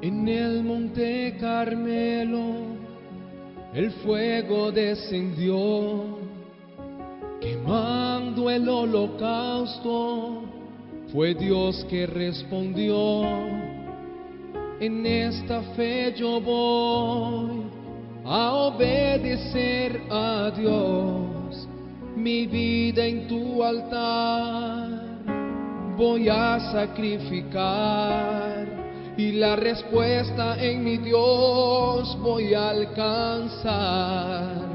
En el monte Carmelo el fuego descendió, quemando el holocausto. Fue Dios que respondió. En esta fe yo voy a obedecer a Dios. Mi vida en tu altar voy a sacrificar, y la respuesta en mi Dios voy a alcanzar.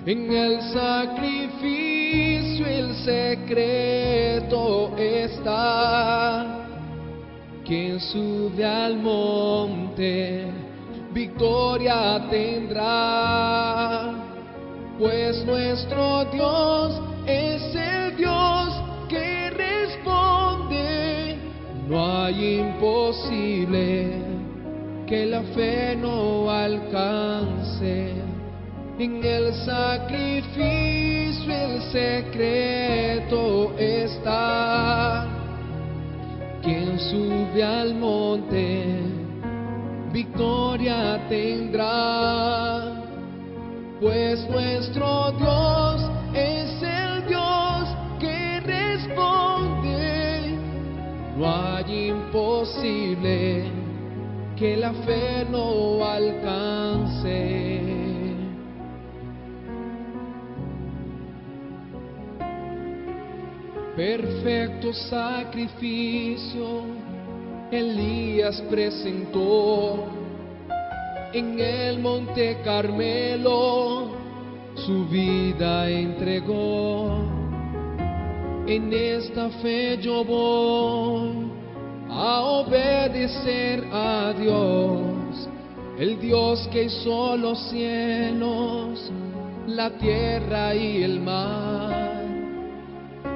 En el sacrificio el secreto está. Quien sube al monte victoria tendrá, pues nuestro Dios es el Dios que responde. No hay imposible que la fe no alcance. En el sacrificio el secreto está. Quien sube al monte victoria tendrá, pues nuestro Dios es el Dios que responde. No hay imposible que la fe no alcance. Perfecto sacrificio Elías presentó en el monte Carmelo, su vida entregó. En esta fe yo voy a obedecer a Dios, el Dios que hizo los cielos, la tierra y el mar.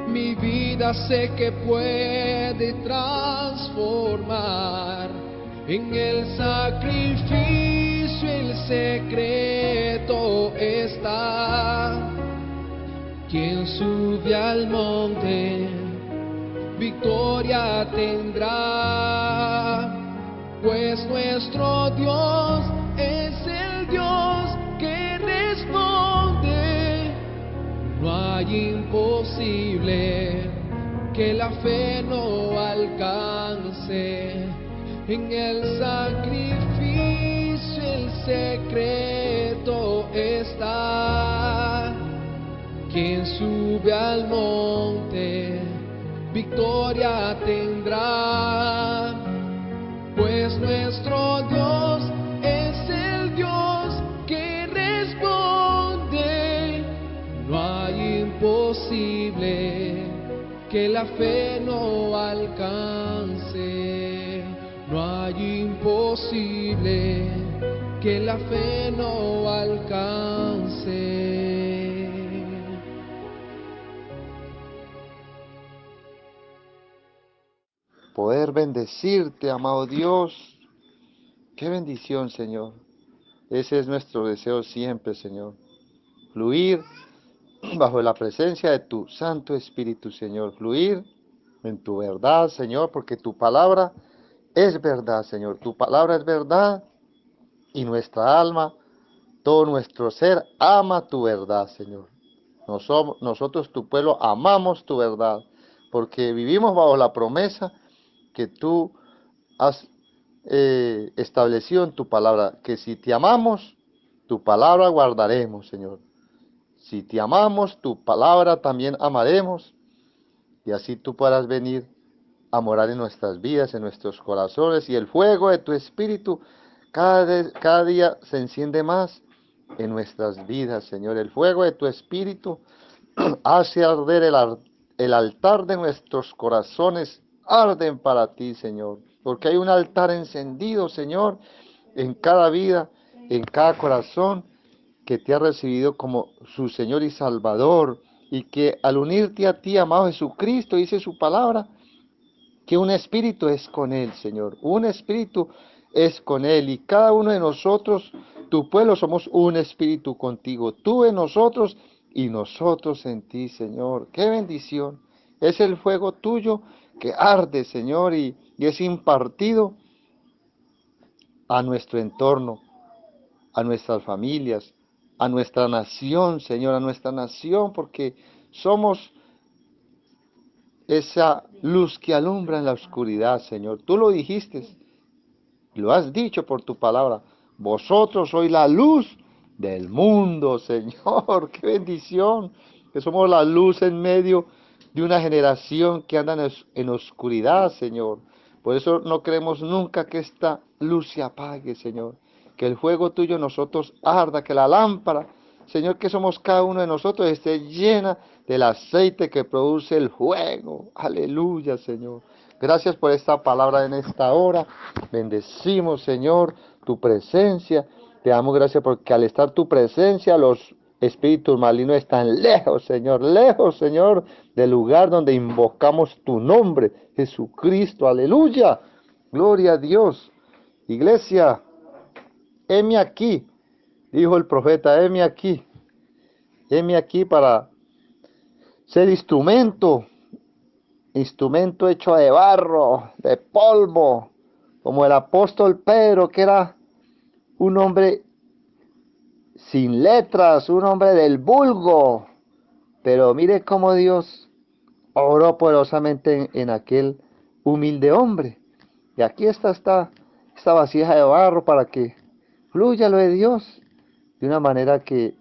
Mi vida sé que puede transformar. En el sacrificio el secreto está. Quien sube al monte victoria tendrá, pues nuestro Dios es el Dios que responde. No hay imposible que la fe no alcance. En el sacrificio el secreto está. Quien sube al monte victoria tendrá, pues nuestro Dios es el Dios que responde. No hay imposible que la fe no alcance. No hay imposible que la fe no alcance. Poder bendecirte, amado Dios. Qué bendición, Señor. Ese es nuestro deseo siempre, Señor. Fluir bajo la presencia de tu Santo Espíritu, Señor. Fluir en tu verdad, Señor, porque tu palabra es verdad, Señor. Tu palabra es verdad y nuestra alma, todo nuestro ser, ama tu verdad, Señor. Nosotros, tu pueblo, amamos tu verdad, porque vivimos bajo la promesa que tú has establecido en tu palabra, que si te amamos, tu palabra guardaremos, Señor. Si te amamos, tu palabra también amaremos, y así tú podrás venir a morar en nuestras vidas, en nuestros corazones, y el fuego de tu Espíritu cada día se enciende más en nuestras vidas, Señor. El fuego de tu Espíritu hace arder el altar de nuestros corazones, arden para ti, Señor, porque hay un altar encendido, Señor, en cada vida, en cada corazón que te ha recibido como su Señor y Salvador, y que al unirte a ti, amado Jesucristo, dice su palabra, que un espíritu es con Él, Señor, un espíritu es con Él, y cada uno de nosotros, tu pueblo, somos un espíritu contigo, tú en nosotros y nosotros en ti, Señor. ¡Qué bendición! Es el fuego tuyo que arde, Señor, y es impartido a nuestro entorno, a nuestras familias, a nuestra nación, Señor, a nuestra nación, porque somos esa luz que alumbra en la oscuridad, Señor. Tú lo dijiste, lo has dicho por tu palabra. Vosotros sois la luz del mundo, Señor. ¡Qué bendición! Que somos la luz en medio de una generación que anda en oscuridad, Señor. Por eso no queremos nunca que esta luz se apague, Señor. Que el fuego tuyo en nosotros arda, que la lámpara, Señor, que somos cada uno de nosotros, esté llena del aceite que produce el fuego. Aleluya, Señor. Gracias por esta palabra en esta hora. Bendecimos, Señor, tu presencia. Te damos gracias porque al estar tu presencia, los espíritus malignos están lejos, Señor, del lugar donde invocamos tu nombre, Jesucristo. Aleluya. Gloria a Dios. Iglesia, heme aquí, dijo el profeta, heme aquí para ser instrumento hecho de barro, de polvo, como el apóstol Pedro, que era un hombre sin letras, un hombre del vulgo. Pero mire cómo Dios obró poderosamente en aquel humilde hombre. Y aquí está esta vasija de barro para que fluya lo de Dios de una manera que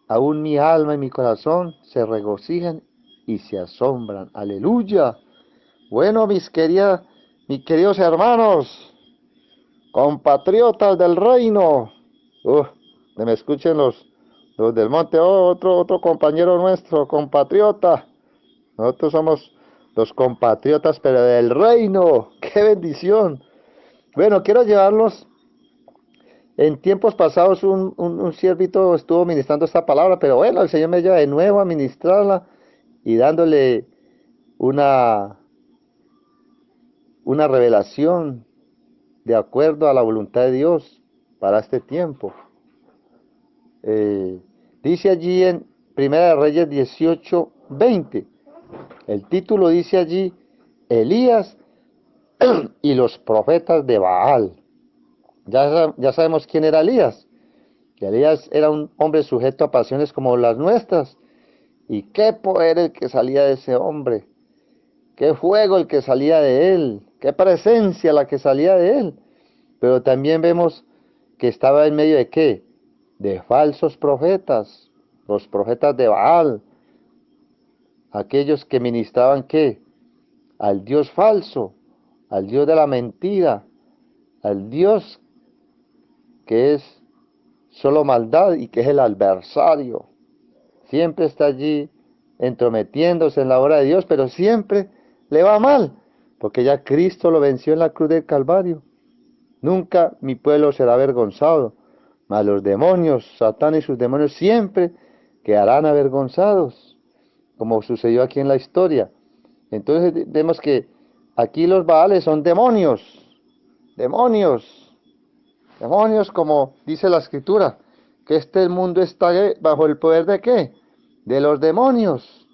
aún mi alma y mi corazón se regocijan y se asombran. Aleluya. Bueno, mis queridos hermanos, compatriotas del reino, que me escuchen los del monte, otro compañero nuestro, compatriota. Nosotros somos los compatriotas, pero del reino. ¡Qué bendición! Bueno, quiero llevarlos. En tiempos pasados un siervito estuvo ministrando esta palabra, pero bueno, el Señor me lleva de nuevo a ministrarla y dándole una revelación de acuerdo a la voluntad de Dios para este tiempo. Dice allí en Primera de Reyes 18:20, el título dice allí, Elías y los profetas de Baal. Ya sabemos quién era Elías. Que Elías era un hombre sujeto a pasiones como las nuestras. Y qué poder el que salía de ese hombre. Qué fuego el que salía de él. Qué presencia la que salía de él. Pero también vemos que estaba en medio de ¿qué? De falsos profetas. Los profetas de Baal. Aquellos que ministraban ¿qué? Al Dios falso. Al Dios de la mentira. Al Dios que es solo maldad y que es el adversario. Siempre está allí entrometiéndose en la obra de Dios, pero siempre le va mal, porque ya Cristo lo venció en la cruz del Calvario. Nunca mi pueblo será avergonzado, mas los demonios, Satán y sus demonios siempre quedarán avergonzados, como sucedió aquí en la historia. Entonces vemos que aquí los Baales son demonios, demonios. Demonios, como dice la Escritura, que este mundo está bajo el poder de ¿qué? De los demonios.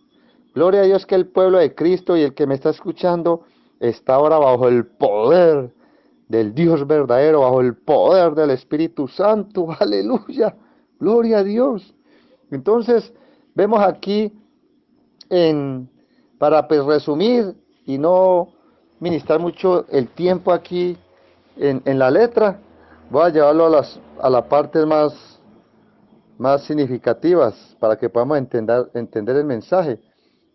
Gloria a Dios que el pueblo de Cristo y el que me está escuchando está ahora bajo el poder del Dios verdadero, bajo el poder del Espíritu Santo. Aleluya. Gloria a Dios. Entonces, vemos aquí, para pues, resumir y no ministrar mucho el tiempo aquí en la letra, voy a llevarlo a las partes más significativas para que podamos entender el mensaje.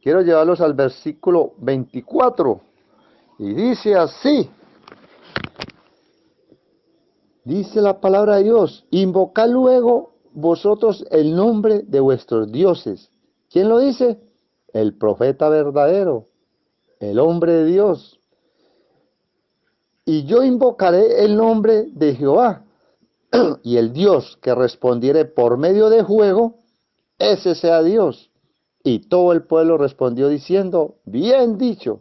Quiero llevarlos al versículo 24 y dice así, dice la palabra de Dios, invocad luego vosotros el nombre de vuestros dioses. ¿Quién lo dice? El profeta verdadero, el hombre de Dios. Y yo invocaré el nombre de Jehová, y el Dios que respondiere por medio de fuego, ese sea Dios. Y todo el pueblo respondió diciendo, bien dicho,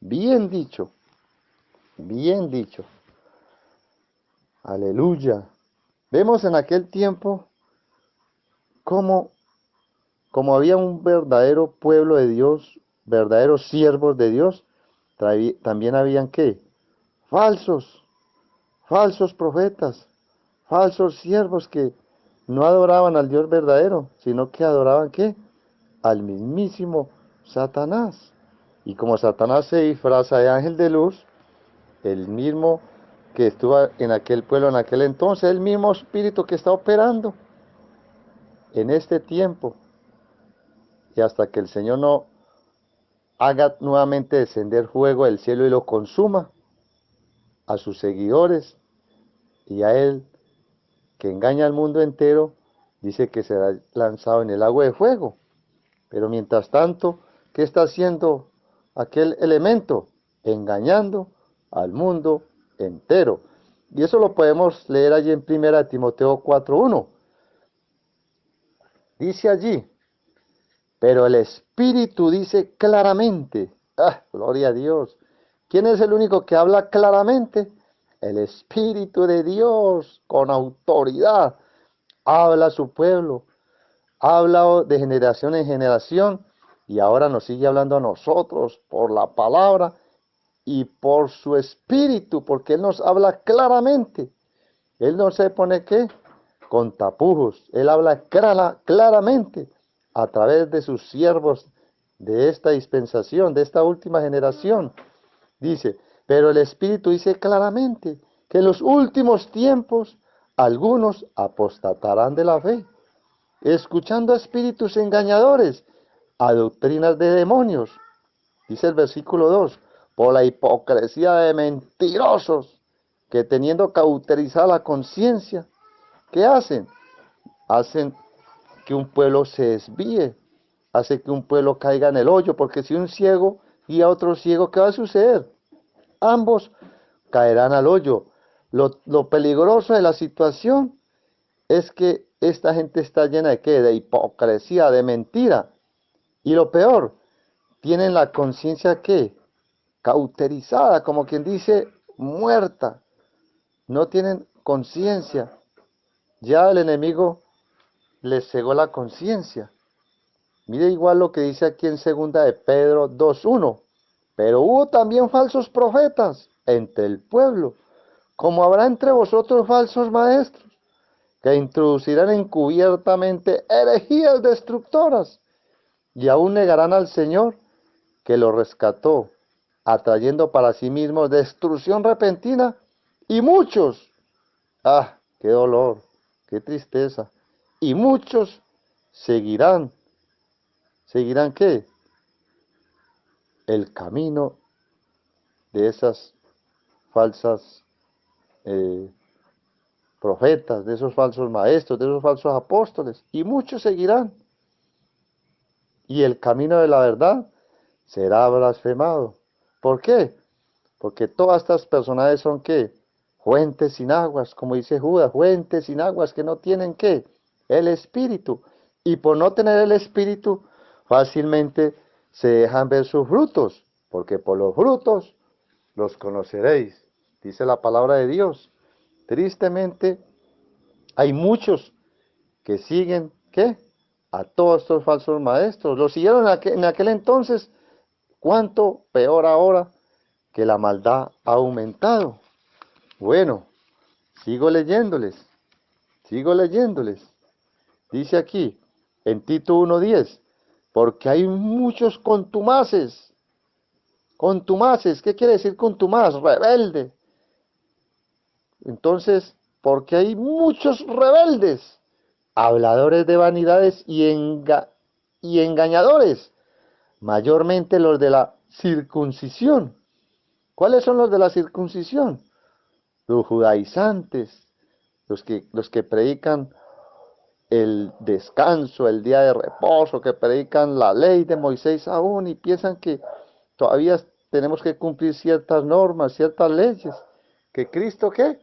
bien dicho, bien dicho. Aleluya. Vemos en aquel tiempo cómo había un verdadero pueblo de Dios, verdaderos siervos de Dios, también habían ¿qué? Falsos falsos profetas, falsos siervos que no adoraban al Dios verdadero, sino que adoraban ¿qué? Al mismísimo Satanás. Y como Satanás se disfraza de ángel de luz, el mismo que estuvo en aquel pueblo en aquel entonces, el mismo espíritu que está operando en este tiempo, y hasta que el Señor no haga nuevamente descender fuego del cielo y lo consuma, a sus seguidores y a él, que engaña al mundo entero, dice que será lanzado en el agua de fuego. Pero mientras tanto, ¿qué está haciendo aquel elemento? Engañando al mundo entero. Y eso lo podemos leer allí en 1 Timoteo 4:1. Dice allí, pero el Espíritu dice claramente, gloria a Dios. ¿Quién es el único que habla claramente? El Espíritu de Dios, con autoridad, habla a su pueblo, habla de generación en generación, y ahora nos sigue hablando a nosotros por la palabra y por su Espíritu, porque Él nos habla claramente. Él no se pone ¿qué? Con tapujos. Él habla claramente a través de sus siervos de esta dispensación, de esta última generación. Dice, pero el Espíritu dice claramente que en los últimos tiempos algunos apostatarán de la fe, escuchando a espíritus engañadores, a doctrinas de demonios. Dice el versículo 2, por la hipocresía de mentirosos, que teniendo cauterizada la conciencia, ¿qué hacen? Hacen que un pueblo se desvíe, hace que un pueblo caiga en el hoyo, porque si un ciego guía a otro ciego, ¿qué va a suceder? Ambos caerán al hoyo. Lo peligroso de la situación es que esta gente está llena de ¿qué? De hipocresía, de mentira. Y lo peor, tienen la conciencia ¿qué? Cauterizada, como quien dice, muerta. No tienen conciencia. Ya el enemigo les cegó la conciencia. Mire igual lo que dice aquí en 2 de Pedro 2:1. Pero hubo también falsos profetas entre el pueblo, como habrá entre vosotros falsos maestros, que introducirán encubiertamente herejías destructoras, y aún negarán al Señor que lo rescató, atrayendo para sí mismos destrucción repentina, y muchos, qué dolor, qué tristeza, y muchos seguirán ¿qué? El camino de esas falsas profetas, de esos falsos maestros, de esos falsos apóstoles, y muchos seguirán. Y el camino de la verdad será blasfemado. ¿Por qué? Porque todas estas personajes son ¿qué? Fuentes sin aguas, como dice Judas, fuentes sin aguas que no tienen ¿qué? El Espíritu. Y por no tener el Espíritu, fácilmente se dejan ver sus frutos, porque por los frutos los conoceréis, dice la palabra de Dios. Tristemente, hay muchos que siguen, ¿qué? A todos estos falsos maestros. Los siguieron en aquel entonces, ¿cuánto peor ahora que la maldad ha aumentado? Bueno, sigo leyéndoles. Dice aquí, en Tito 1:10, porque hay muchos contumaces. Contumaces, ¿qué quiere decir contumaz? Rebelde. Entonces, porque hay muchos rebeldes, habladores de vanidades y engañadores, mayormente los de la circuncisión. ¿Cuáles son los de la circuncisión? Los judaizantes, los que predican el descanso, el día de reposo, que predican la ley de Moisés aún y piensan que todavía tenemos que cumplir ciertas normas, ciertas leyes, que Cristo ¿qué?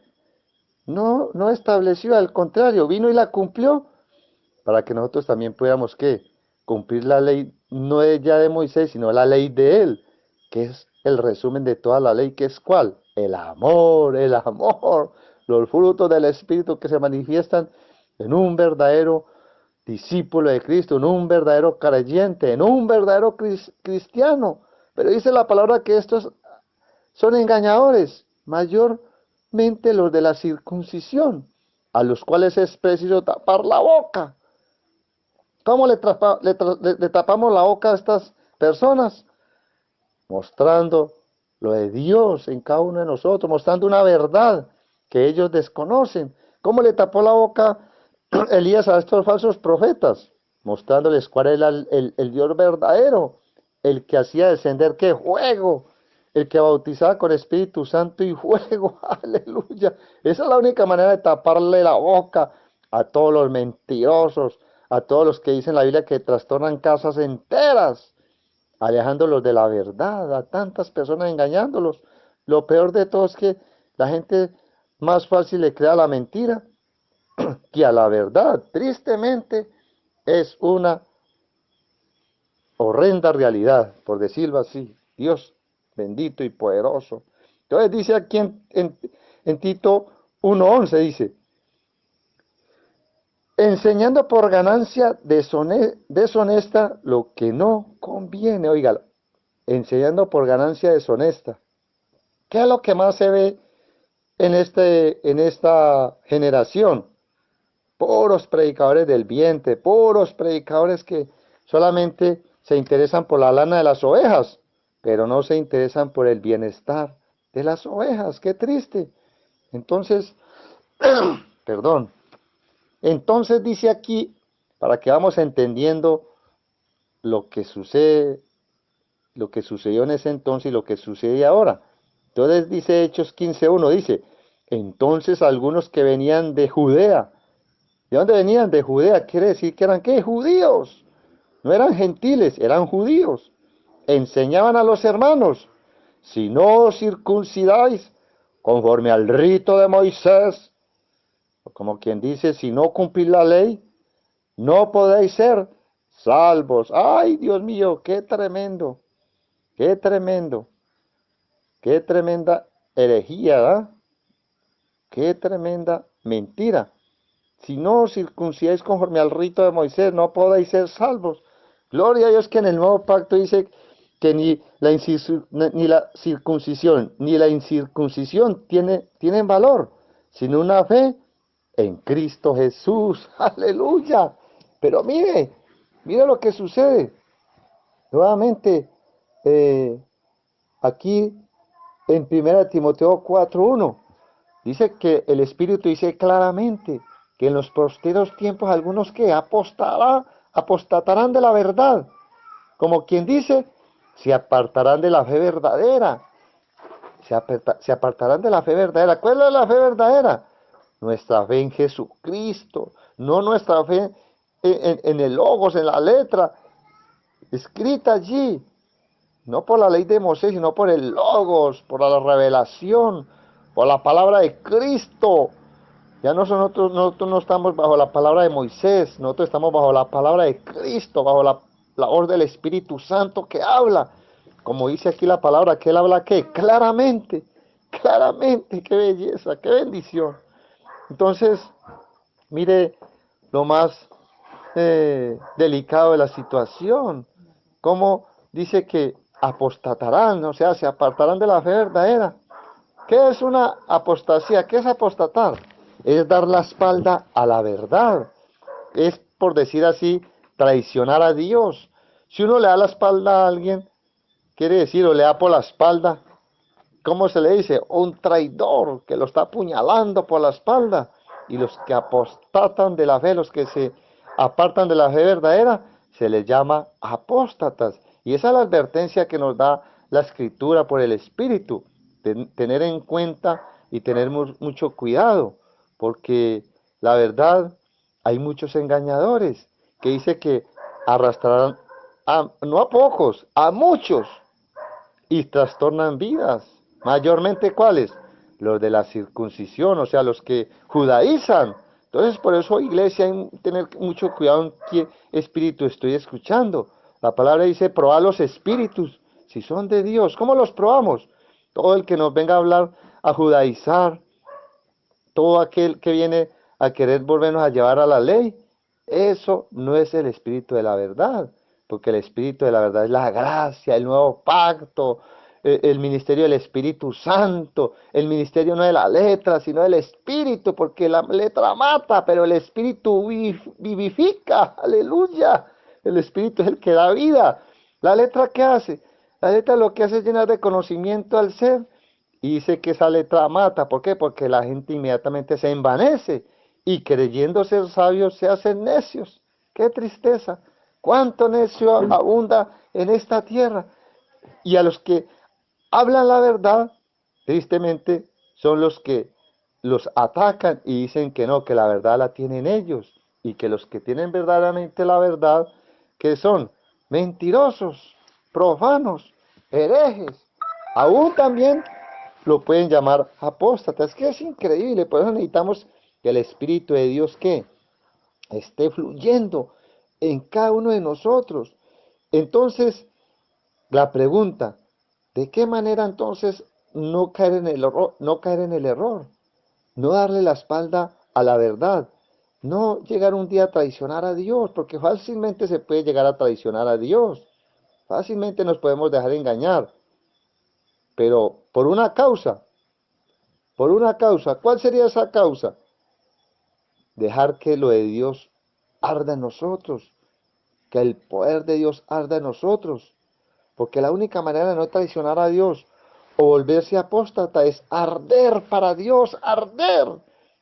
No estableció, al contrario, vino y la cumplió para que nosotros también pudiéramos ¿qué? Cumplir la ley, no ya de Moisés, sino la ley de él, que es el resumen de toda la ley, que es ¿cuál? El amor, los frutos del Espíritu que se manifiestan en un verdadero discípulo de Cristo, en un verdadero creyente, en un verdadero cristiano. Pero dice la palabra que estos son engañadores, los de la circuncisión, a los cuales es preciso tapar la boca. ¿Cómo le tapamos la boca a estas personas? Mostrando lo de Dios en cada uno de nosotros, mostrando una verdad que ellos desconocen. ¿Cómo le tapó la boca Elías a estos falsos profetas? Mostrándoles cuál era el Dios verdadero, el que hacía descender qué fuego, el que bautizaba con Espíritu Santo y fuego. Aleluya. Esa es la única manera de taparle la boca a todos los mentirosos, a todos los que dicen la Biblia que trastornan casas enteras, alejándolos de la verdad, a tantas personas engañándolos. Lo peor de todo es que la gente más fácil le crea a la mentira que a la verdad. Tristemente es una horrenda realidad, por decirlo así. Dios bendito y poderoso. Entonces dice aquí en Tito 1:11, dice, enseñando por ganancia deshonesta lo que no conviene. Oiga, enseñando por ganancia deshonesta. ¿Qué es lo que más se ve en esta generación? Puros predicadores del vientre, puros predicadores que solamente se interesan por la lana de las ovejas, pero no se interesan por el bienestar de las ovejas. Qué triste. Entonces, perdón. Entonces dice aquí, para que vamos entendiendo lo que sucede, lo que sucedió en ese entonces y lo que sucede ahora. Entonces dice Hechos 15:1, dice, entonces algunos que venían de Judea, ¿de dónde venían? De Judea, quiere decir que eran ¿qué? Judíos, no eran gentiles, eran judíos. Enseñaban a los hermanos, si no os circuncidáis conforme al rito de Moisés, como quien dice, si no cumplís la ley, no podéis ser salvos. Ay, Dios mío, qué tremendo, qué tremendo, qué tremenda herejía, ¿verdad? Qué tremenda mentira. Si no os circuncidáis conforme al rito de Moisés, no podéis ser salvos. Gloria a Dios que en el nuevo pacto dice que ni la circuncisión ni la incircuncisión tienen valor, sino una fe en Cristo Jesús. Aleluya. Pero mire lo que sucede. Nuevamente, aquí en 1 Timoteo 4:1, dice que el Espíritu dice claramente que en los posteros tiempos algunos que apostatarán de la verdad, como quien dice, se apartarán de la fe verdadera, se apartarán de la fe verdadera. ¿Cuál es la fe verdadera? Nuestra fe en Jesucristo, no nuestra fe en el logos, en la letra, escrita allí, no por la ley de Moisés, sino por el logos, por la revelación, por la palabra de Cristo. Ya nosotros no estamos bajo la palabra de Moisés, nosotros estamos bajo la palabra de Cristo, bajo la voz del Espíritu Santo que habla. Como dice aquí la palabra, que Él habla ¿qué? Claramente, claramente, qué belleza, qué bendición. Entonces, mire lo más delicado de la situación, como dice que apostatarán, o sea, se apartarán de la fe verdadera. ¿Qué es una apostasía? ¿Qué es apostatar? Es dar la espalda a la verdad. Es, por decir así, traicionar a Dios. Si uno le da la espalda a alguien, quiere decir, o le da por la espalda, ¿cómo se le dice? Un traidor que lo está apuñalando por la espalda. Y los que apostatan de la fe, los que se apartan de la fe verdadera, se les llama apóstatas. Y esa es la advertencia que nos da la Escritura por el Espíritu. Tener en cuenta y tener mucho cuidado, porque la verdad, hay muchos engañadores que dice que arrastrarán no a pocos, a muchos, y trastornan vidas. Mayormente, ¿cuáles? Los de la circuncisión, o sea, los que judaizan. Entonces, por eso, iglesia, hay que tener mucho cuidado en qué espíritu estoy escuchando. La palabra dice, probar los espíritus, si son de Dios. ¿Cómo los probamos? Todo el que nos venga a hablar, a judaizar, todo aquel que viene a querer volvernos a llevar a la ley, eso no es el espíritu de la verdad, porque el espíritu de la verdad es la gracia, el nuevo pacto, el ministerio del Espíritu Santo. El ministerio no de la letra, sino del Espíritu, porque la letra mata, pero el Espíritu vivifica. Aleluya. El Espíritu es el que da vida. ¿La letra qué hace? La letra lo que hace es llenar de conocimiento al ser. Y dice que esa letra mata. ¿Por qué? Porque la gente inmediatamente se envanece y creyendo ser sabios se hacen necios. ¡Qué tristeza! ¿Cuánto necio abunda en esta tierra? Y a los que hablan la verdad, tristemente, son los que los atacan y dicen que no, que la verdad la tienen ellos. Y que los que tienen verdaderamente la verdad, que son mentirosos, profanos, herejes, aún también lo pueden llamar apóstatas. Es que es increíble, por eso necesitamos que el Espíritu de Dios, ¿qué? Esté fluyendo en cada uno de nosotros. Entonces, la pregunta, ¿de qué manera entonces no caer en el error, no caer en el error? No darle la espalda a la verdad, no llegar un día a traicionar a Dios, porque fácilmente se puede llegar a traicionar a Dios, fácilmente nos podemos dejar engañar, pero por una causa, ¿cuál sería esa causa? Dejar que lo de Dios arda en nosotros, que el poder de Dios arda en nosotros. Porque la única manera de no traicionar a Dios o volverse apóstata es arder para Dios, arder,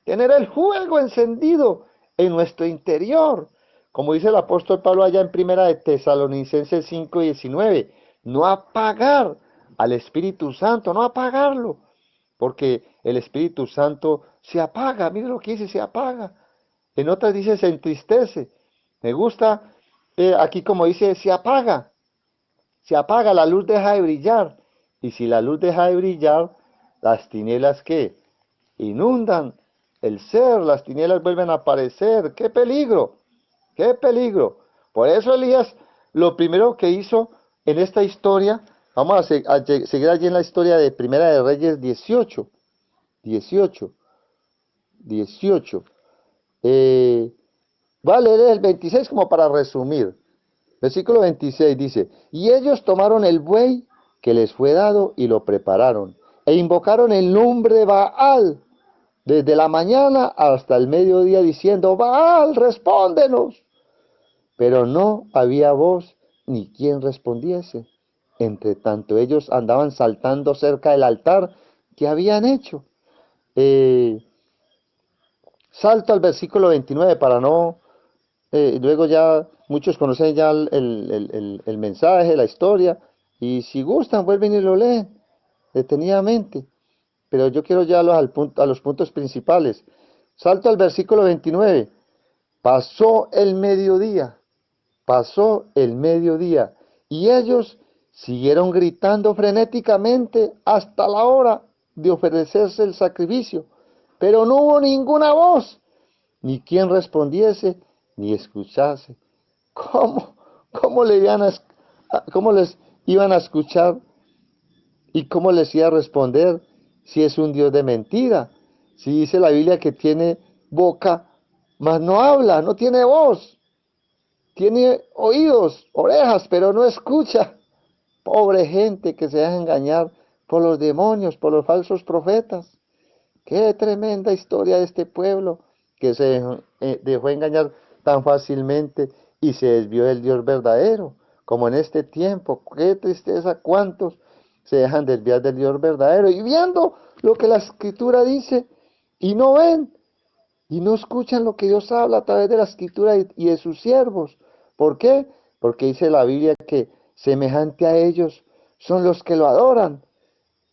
tener el fuego encendido en nuestro interior. Como dice el apóstol Pablo allá en primera de Tesalonicenses 5:19, no apagar al Espíritu Santo, no apagarlo, porque el Espíritu Santo se apaga, mire lo que dice, se apaga. En otras dice se entristece. Me gusta aquí como dice se apaga, la luz deja de brillar. Y si la luz deja de brillar, las tinieblas ¿qué? Inundan el ser, las tinieblas vuelven a aparecer. ¡Qué peligro! ¡Qué peligro! Por eso Elías, lo primero que hizo en esta historia, vamos a seguir allí en la historia de Primera de Reyes 18, 18, 18. Voy a leer el 26 como para resumir. Versículo 26 dice, y ellos tomaron el buey que les fue dado y lo prepararon, e invocaron el nombre de Baal desde la mañana hasta el mediodía, diciendo, Baal, respóndenos. Pero no había voz ni quien respondiese. Entre tanto ellos andaban saltando cerca del altar que habían hecho. Salto al versículo 29 para no luego ya muchos conocen ya el mensaje, la historia, y si gustan vuelven y lo leen detenidamente. Pero yo quiero ya a los puntos principales. Salto al versículo 29. Pasó el mediodía, y ellos siguieron gritando frenéticamente hasta la hora de ofrecerse el sacrificio, pero no hubo ninguna voz, ni quien respondiese, ni escuchase. ¿Cómo, cómo les iban a escuchar y cómo les iba a responder si es un Dios de mentira? Si dice la Biblia que tiene boca, mas no habla, no tiene voz, tiene oídos, orejas, pero no escucha. Pobre gente que se deja engañar por los demonios, por los falsos profetas. Qué tremenda historia de este pueblo que se dejó engañar tan fácilmente y se desvió del Dios verdadero, como en este tiempo. Qué tristeza, cuántos se dejan desviar del Dios verdadero y viendo lo que la Escritura dice y no ven y no escuchan lo que Dios habla a través de la Escritura y de sus siervos. ¿Por qué? Porque dice la Biblia que semejante a ellos son los que lo adoran,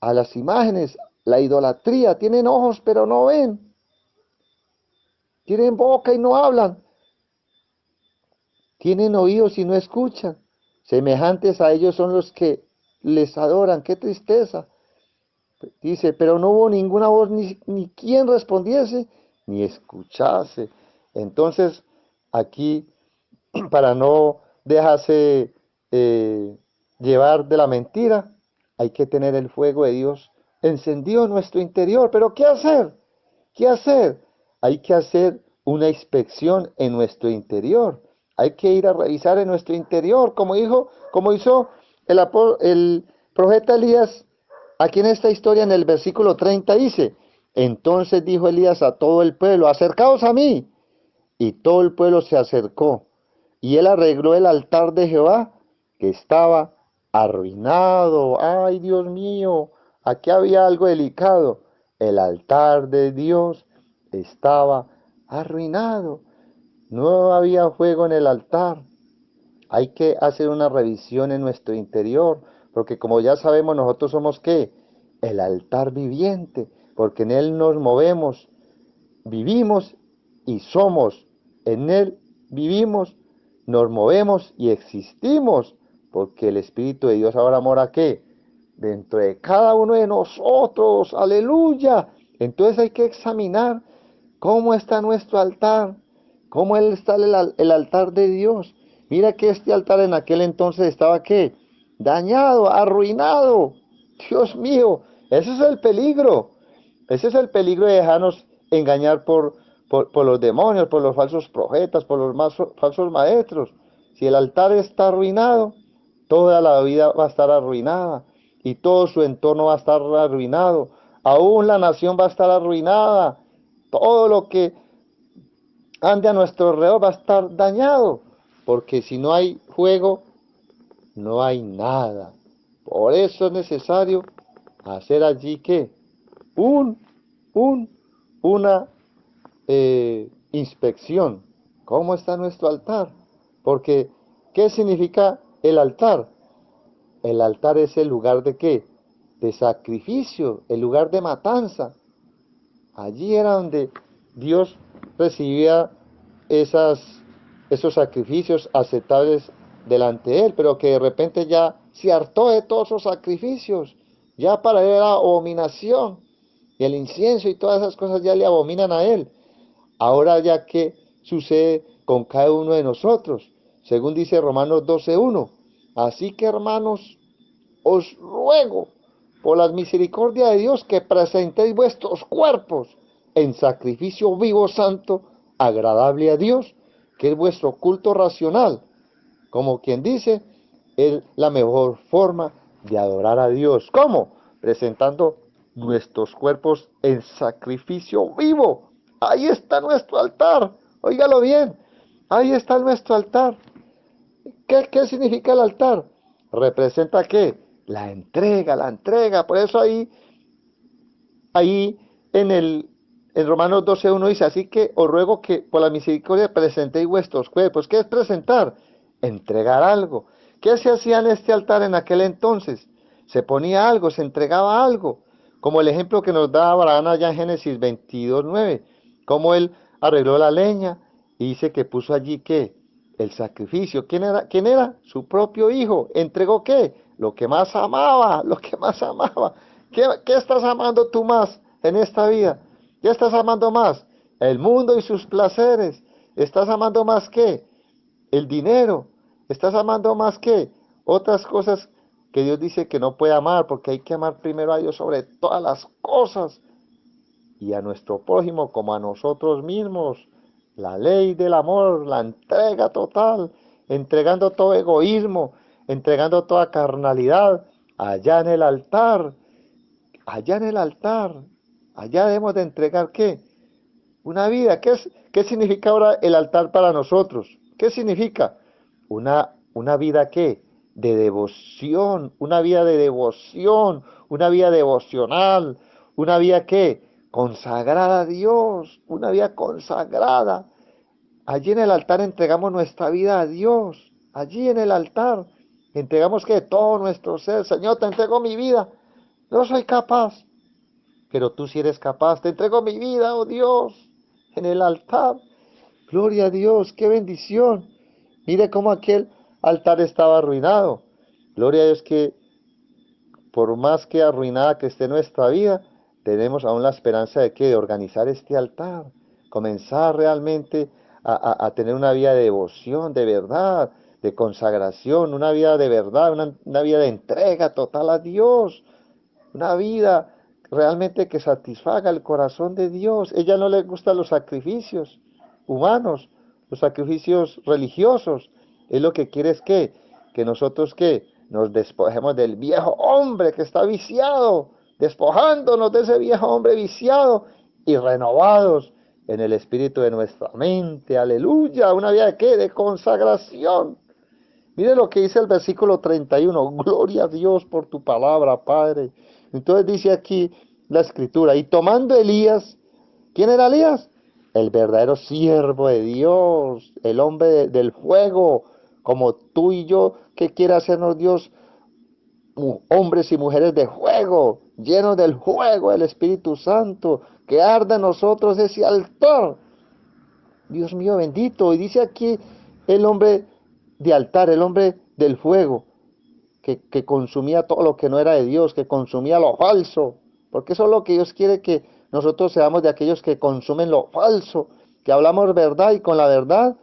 a las imágenes, la idolatría. Tienen ojos pero no ven, tienen boca y no hablan, tienen oídos y no escuchan. Semejantes a ellos son los que les adoran. ¡Qué tristeza! Dice, pero no hubo ninguna voz ni quien respondiese, ni escuchase. Entonces, aquí, para no dejarse llevar de la mentira, hay que tener el fuego de Dios encendido en nuestro interior. Pero ¿qué hacer? ¿Qué hacer? Hay que hacer una inspección en nuestro interior. Hay que ir a revisar en nuestro interior, como hizo el profeta Elías, aquí en esta historia, en el versículo 30 dice, entonces dijo Elías a todo el pueblo, acercaos a mí. Y todo el pueblo se acercó, y él arregló el altar de Jehová, que estaba arruinado. Ay, Dios mío, aquí había algo delicado. El altar de Dios estaba arruinado. No había fuego en el altar. Hay que hacer una revisión en nuestro interior, porque como ya sabemos, nosotros somos ¿qué? El altar viviente, porque en él nos movemos, vivimos y somos. En él vivimos, nos movemos y existimos, porque el Espíritu de Dios ahora mora ¿qué? Dentro de cada uno de nosotros. Aleluya. Entonces hay que examinar cómo está nuestro altar, cómo está el altar de Dios. Mira que este altar en aquel entonces estaba ¿qué? Dañado, arruinado. Dios mío, ese es el peligro. Ese es el peligro de dejarnos engañar por los demonios, por los falsos profetas, por los falsos maestros. Si el altar está arruinado, toda la vida va a estar arruinada y todo su entorno va a estar arruinado. Aún la nación va a estar arruinada. Todo lo que ande a nuestro alrededor va a estar dañado, porque si no hay fuego, no hay nada. Por eso es necesario hacer allí que un, un, una inspección. ¿Cómo está nuestro altar? Porque, ¿qué significa el altar? El altar es el lugar de qué? De sacrificio, el lugar de matanza. Allí era donde Dios recibía esos sacrificios aceptables delante de él, pero que de repente ya se hartó de todos esos sacrificios. Ya para él era abominación. Y el incienso y todas esas cosas ya le abominan a él. Ahora ya qué sucede con cada uno de nosotros, según dice Romanos 12:1. Así que hermanos, os ruego por las misericordias de Dios que presentéis vuestros cuerpos en sacrificio vivo, santo, agradable a Dios, que es vuestro culto racional. Como quien dice, es la mejor forma de adorar a Dios. ¿Cómo? Presentando nuestros cuerpos en sacrificio vivo. Ahí está nuestro altar. Óigalo bien. Ahí está nuestro altar. ¿Qué significa el altar? ¿Representa qué? La entrega, la entrega. Por eso ahí en Romanos 12:1 dice, así que os ruego que por la misericordia presentéis vuestros cuerpos. ¿Qué es presentar? Entregar algo. ¿Qué se hacía en este altar en aquel entonces? Se ponía algo, se entregaba algo. Como el ejemplo que nos da Abraham allá en Génesis 22:9. Cómo él arregló la leña y dice que puso allí ¿qué? El sacrificio. ¿Quién era? ¿Quién era? Su propio hijo. ¿Entregó qué? Lo que más amaba, lo que más amaba. ¿Qué estás amando tú más en esta vida? ¿Qué estás amando más? El mundo y sus placeres. ¿Estás amando más qué? El dinero. ¿Estás amando más qué? Otras cosas que Dios dice que no puede amar, porque hay que amar primero a Dios sobre todas las cosas y a nuestro prójimo como a nosotros mismos. La ley del amor, la entrega total, entregando todo egoísmo, entregando toda carnalidad, allá en el altar, allá en el altar, allá debemos de entregar ¿qué? Una vida. ¿Qué significa ahora el altar para nosotros? ¿Qué significa? Una vida ¿qué? De devoción, una vida de devoción, una vida devocional, una vida ¿qué? Consagrada a Dios, una vida consagrada. Allí en el altar entregamos nuestra vida a Dios. Allí en el altar entregamos que todo nuestro ser. Señor, te entrego mi vida. No soy capaz, pero tú sí eres capaz. Te entrego mi vida, oh Dios, en el altar. Gloria a Dios, qué bendición. Mire cómo aquel altar estaba arruinado. Gloria a Dios que por más que arruinada que esté nuestra vida, tenemos aún la esperanza de que de organizar este altar, comenzar realmente a tener una vida de devoción, de verdad, de consagración, una vida de verdad, una vida de entrega total a Dios, una vida realmente que satisfaga el corazón de Dios. Ella no le gustan los sacrificios humanos, los sacrificios religiosos. Es lo que quiere es que nosotros que nos despojemos del viejo hombre que está viciado, despojándonos de ese viejo hombre viciado y renovados en el espíritu de nuestra mente. Aleluya, una vida de ¿qué? De consagración. Mire lo que dice el versículo 31. Gloria a Dios por tu palabra, Padre. Entonces dice aquí la escritura, y tomando Elías, ¿quién era Elías? El verdadero siervo de Dios, el hombre del fuego, como tú y yo, que quiere hacernos Dios, hombres y mujeres de fuego, llenos del fuego del Espíritu Santo, que arda en nosotros ese altar. Dios mío bendito. Y dice aquí el hombre de altar, el hombre del fuego, que consumía todo lo que no era de Dios, que consumía lo falso, porque eso es lo que Dios quiere, que nosotros seamos de aquellos que consumen lo falso, que hablamos verdad y con la verdad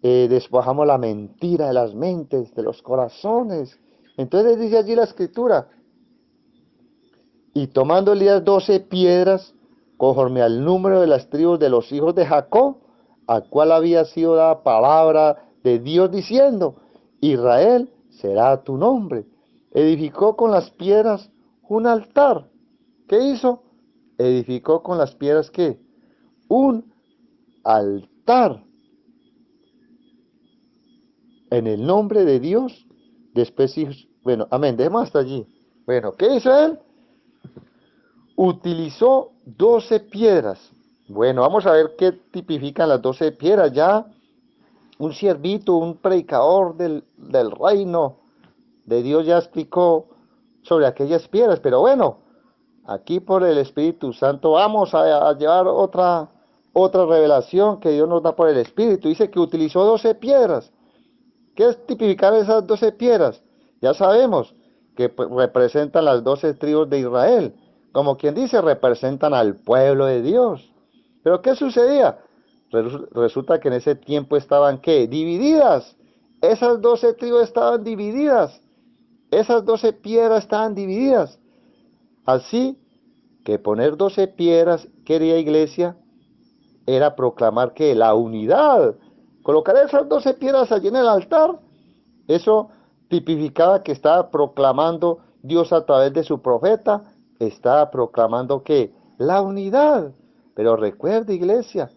despojamos la mentira de las mentes, de los corazones. Entonces dice allí la escritura, y tomando Elías 12 piedras, conforme al número de las tribus de los hijos de Jacob, a cual había sido dada palabra de Dios diciendo, Israel será tu nombre. Edificó con las piedras un altar. ¿Qué hizo? Edificó con las piedras ¿qué? Un altar. En el nombre de Dios. Después, bueno, amén, dejemos hasta allí. Bueno, ¿qué hizo él? Utilizó 12 piedras. Bueno, vamos a ver qué tipifican las 12 piedras. Ya un siervito, un predicador del reino de Dios ya explicó sobre aquellas piedras, pero bueno, aquí por el Espíritu Santo vamos a llevar otra revelación que Dios nos da por el Espíritu. Dice que utilizó 12 piedras. ¿Qué es tipificar esas 12 piedras? Ya sabemos que representan las 12 tribus de Israel. Como quien dice, representan al pueblo de Dios. ¿Pero qué sucedía? Resulta que en ese tiempo estaban, ¿qué? Divididas. Esas 12 tribus estaban divididas. Esas 12 piedras estaban divididas. Así que poner 12 piedras, querida iglesia, era proclamar que la unidad. Colocar esas 12 piedras allí en el altar, eso tipificaba que estaba proclamando Dios a través de su profeta, estaba proclamando que la unidad. Pero recuerde, iglesia,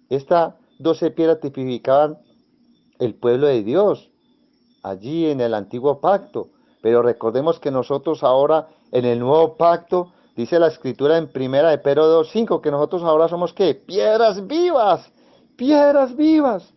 estas 12 piedras tipificaban el pueblo de Dios, allí en el antiguo pacto. Pero recordemos que nosotros ahora, en el nuevo pacto, dice la escritura en primera de Pedro 2:5, que nosotros ahora somos ¿qué? Piedras vivas, piedras vivas.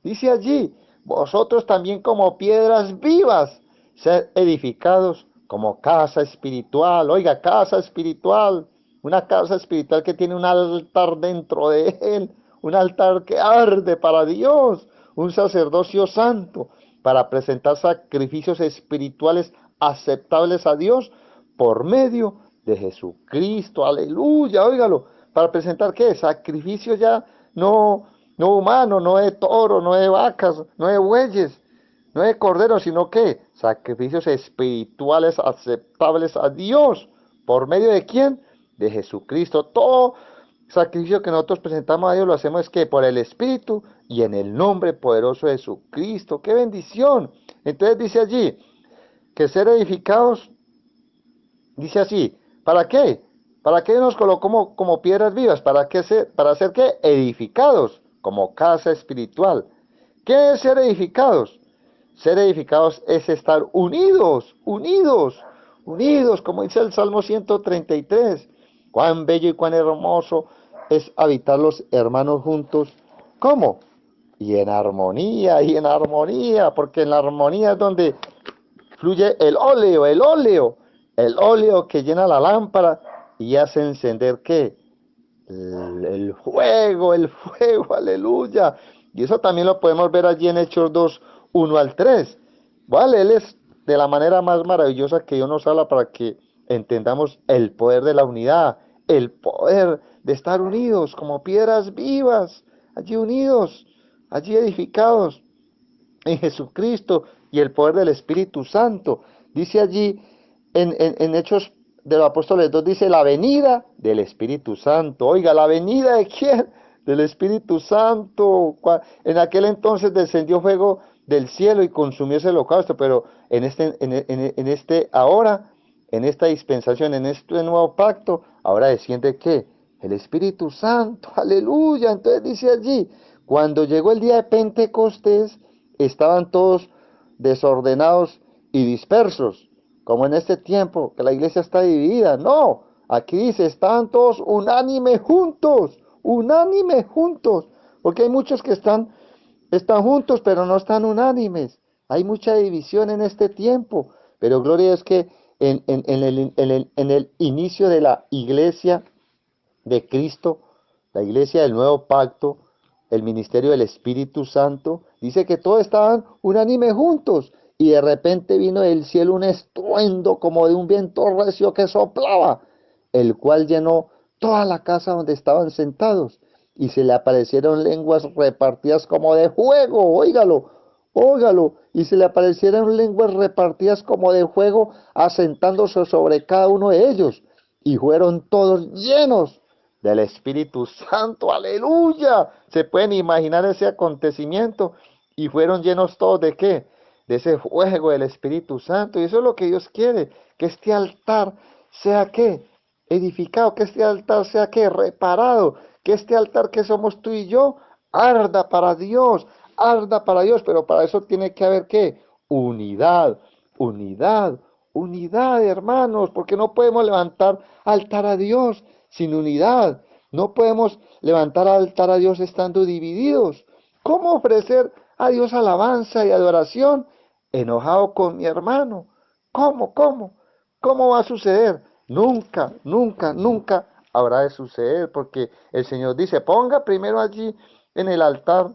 Dice allí, vosotros también como piedras vivas, sed edificados como casa espiritual. Oiga, casa espiritual, una casa espiritual que tiene un altar dentro de él, un altar que arde para Dios, un sacerdocio santo, para presentar sacrificios espirituales aceptables a Dios por medio de Jesucristo. Aleluya, óigalo. Para presentar ¿qué? Sacrificios ya no humanos, no de toro, no de vacas, no de bueyes, no de corderos, sino que sacrificios espirituales aceptables a Dios. ¿Por medio de quién? De Jesucristo. Todo sacrificio que nosotros presentamos a Dios lo hacemos es que por el Espíritu y en el nombre poderoso de Jesucristo. ¡Qué bendición! Entonces dice allí que ser edificados, dice así, ¿para qué? ¿Para qué nos colocó como piedras vivas? ¿Para ser qué? Edificados como casa espiritual. ¿Qué es ser edificados? Ser edificados es estar unidos, unidos, unidos, como dice el Salmo 133. Cuán bello y cuán hermoso es habitar los hermanos juntos. ¿Cómo? Y en armonía, porque en la armonía es donde fluye el óleo que llena la lámpara y hace encender ¿qué? El fuego, aleluya. Y eso también lo podemos ver allí en Hechos 2, 1 al 3. Vale, él es de la manera más maravillosa que Dios nos habla para que entendamos el poder de la unidad, el poder de estar unidos como piedras vivas, allí unidos, allí edificados en Jesucristo y el poder del Espíritu Santo. Dice allí en Hechos de los Apóstoles 2, dice la venida del Espíritu Santo. Oiga, ¿la venida de quién? Del Espíritu Santo. En aquel entonces descendió fuego del cielo y consumió ese holocausto, pero ahora, en esta dispensación, en este nuevo pacto, ahora desciende ¿qué? El Espíritu Santo, aleluya. Entonces dice allí, cuando llegó el día de Pentecostés, estaban todos desordenados y dispersos, como en este tiempo que la iglesia está dividida. No, aquí dice, estaban todos unánimes juntos, porque hay muchos que están juntos, pero no están unánimes. Hay mucha división en este tiempo, pero gloria es que en el inicio de la iglesia de Cristo, la iglesia del nuevo pacto, el ministerio del Espíritu Santo, dice que todos estaban unánimes juntos y de repente vino del cielo un estruendo como de un viento recio que soplaba, el cual llenó toda la casa donde estaban sentados y se le aparecieron lenguas repartidas como de fuego, óigalo, óigalo, y se le aparecieron lenguas repartidas como de fuego asentándose sobre cada uno de ellos y fueron todos llenos del Espíritu Santo, aleluya. Se pueden imaginar ese acontecimiento y fueron llenos todos de qué? De ese fuego del Espíritu Santo. Y eso es lo que Dios quiere, que este altar sea qué? Edificado, que este altar sea qué? Reparado, que este altar que somos tú y yo arda para Dios, pero para eso tiene que haber qué? Unidad, unidad, unidad, hermanos, porque no podemos levantar altar a Dios sin unidad. No podemos levantar altar a Dios estando divididos. ¿Cómo ofrecer a Dios alabanza y adoración enojado con mi hermano? ¿Cómo? ¿Cómo? ¿Cómo va a suceder? Nunca, nunca, nunca habrá de suceder, porque el Señor dice, ponga primero allí en el altar,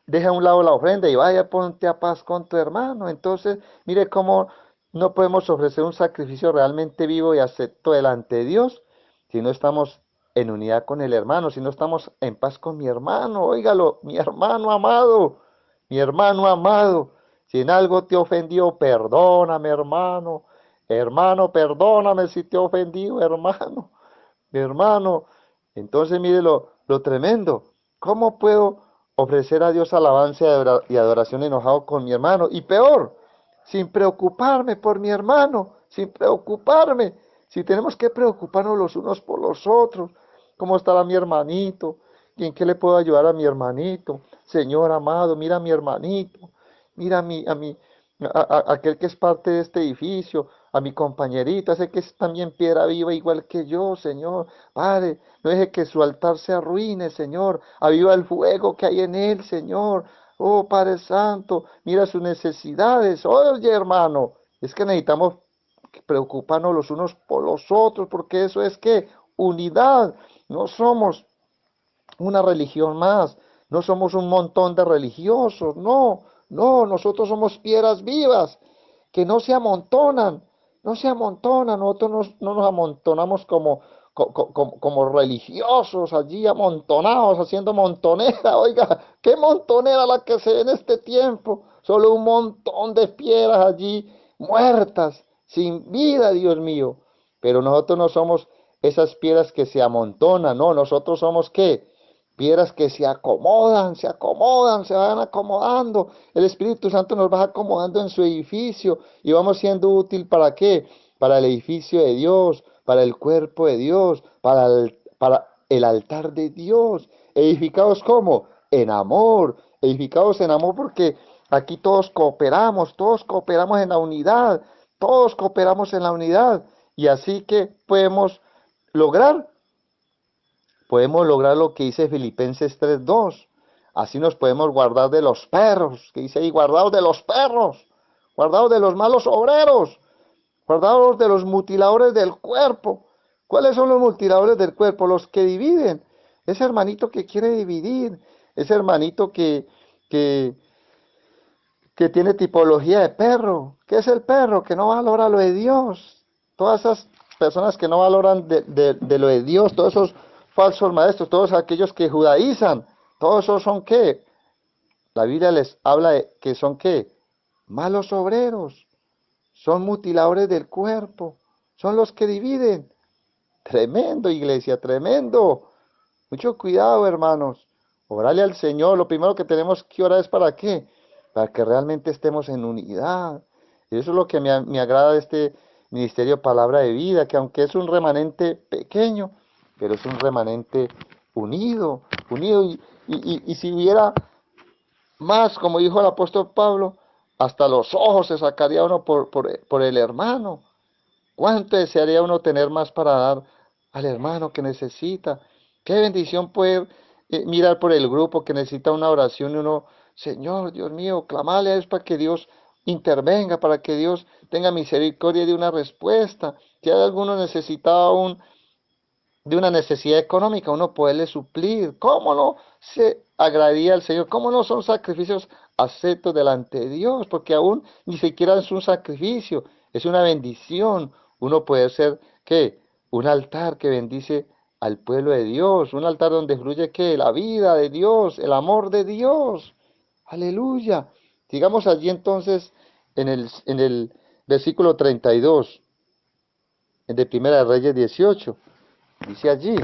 deja a un lado la ofrenda y vaya, ponte a paz con tu hermano. Entonces, mire cómo no podemos ofrecer un sacrificio realmente vivo y acepto delante de Dios si no estamos en unidad con el hermano, si no estamos en paz con mi hermano. Óigalo, mi hermano amado, mi hermano amado. Si en algo te ofendió, perdóname, hermano. Hermano, perdóname si te he ofendido, hermano. Mi hermano. Entonces, mire lo tremendo. ¿Cómo puedo ofrecer a Dios alabanza y adoración enojado con mi hermano? Y peor, sin preocuparme por mi hermano, sin preocuparme. Si tenemos que preocuparnos los unos por los otros, ¿cómo estará mi hermanito? ¿Y en qué le puedo ayudar a mi hermanito? Señor amado, mira a mi hermanito, mira aquel que es parte de este edificio, a mi compañerita, ese que es también piedra viva igual que yo, Señor. Padre, no deje que su altar se arruine, Señor. Aviva el fuego que hay en él, Señor. Oh, Padre Santo, mira sus necesidades. Oye, hermano, es que necesitamos preocuparnos los unos por los otros, porque eso es que unidad. No somos una religión más, no somos un montón de religiosos, no, no, nosotros somos piedras vivas que no se amontonan, no se amontonan, nosotros no nos amontonamos como religiosos allí amontonados, haciendo montonera. Oiga, qué montonera la que se ve en este tiempo, solo un montón de piedras allí muertas, sin vida, Dios mío. Pero nosotros no somos esas piedras que se amontonan, no, nosotros somos ¿qué? Piedras que se van acomodando. El Espíritu Santo nos va acomodando en su edificio y vamos siendo útil ¿para qué? Para el edificio de Dios, para el cuerpo de Dios, para el altar de Dios. Edificados ¿cómo? En amor. Edificados en amor porque aquí todos cooperamos en la unidad, todos cooperamos en la unidad. Y así que podemos lograr lo que dice Filipenses 3:2. Así nos podemos guardar de los perros, que dice ahí, guardados de los perros, guardados de los malos obreros, guardados de los mutiladores del cuerpo. ¿Cuáles son los mutiladores del cuerpo? Los que dividen. Ese hermanito que quiere dividir, ese hermanito que, que tiene tipología de perro. ¿Qué es el perro? Que no valora lo de Dios. Todas esas personas que no valoran de lo de Dios, todos esos falsos maestros, todos aquellos que judaizan, todos esos son ¿qué? La Biblia les habla de que son ¿qué? Malos obreros, son mutiladores del cuerpo, son los que dividen. Tremendo, iglesia, tremendo. Mucho cuidado, hermanos. Orarle al Señor. Lo primero que tenemos que orar es ¿para qué? para que realmente estemos en unidad. Y eso es lo que me agrada de este ministerio Palabra de Vida, que aunque es un remanente pequeño, pero es un remanente unido, unido. Y si hubiera más, como dijo el apóstol Pablo, hasta los ojos se sacaría uno por el hermano. ¿Cuánto desearía uno tener más para dar al hermano que necesita? Qué bendición poder mirar por el grupo que necesita una oración y uno, Señor, Dios mío, clamarle a Dios para que Dios intervenga, para que Dios tenga misericordia de una respuesta. Si hay alguno necesitado aún de una necesidad económica, uno poderle suplir. ¿Cómo no se agradaría al Señor? ¿Cómo no son sacrificios aceptos delante de Dios? Porque aún ni siquiera es un sacrificio, es una bendición. Uno puede ser, ¿qué? Un altar que bendice al pueblo de Dios, un altar donde fluye, ¿qué? La vida de Dios, el amor de Dios. Aleluya. Digamos allí entonces en el versículo 32, de Primera de Reyes 18. Dice allí,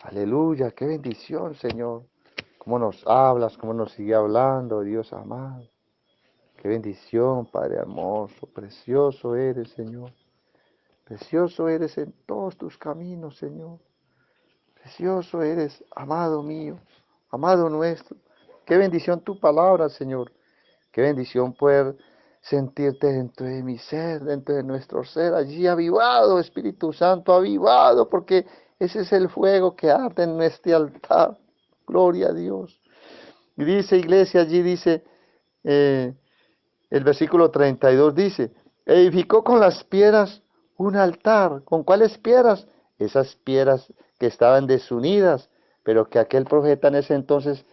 aleluya, qué bendición, Señor. Cómo nos hablas, cómo nos sigue hablando, Dios amado. Qué bendición, Padre hermoso, precioso eres, Señor. Precioso eres en todos tus caminos, Señor. Precioso eres, amado mío, amado nuestro. Qué bendición tu palabra, Señor. Qué bendición poder sentirte dentro de mi ser, dentro de nuestro ser, allí avivado, Espíritu Santo, avivado, porque ese es el fuego que arde en este altar. Gloria a Dios. Y dice, iglesia, allí dice, el versículo 32 dice, edificó con las piedras un altar. ¿Con cuáles piedras? Esas piedras que estaban desunidas, pero que aquel profeta en ese entonces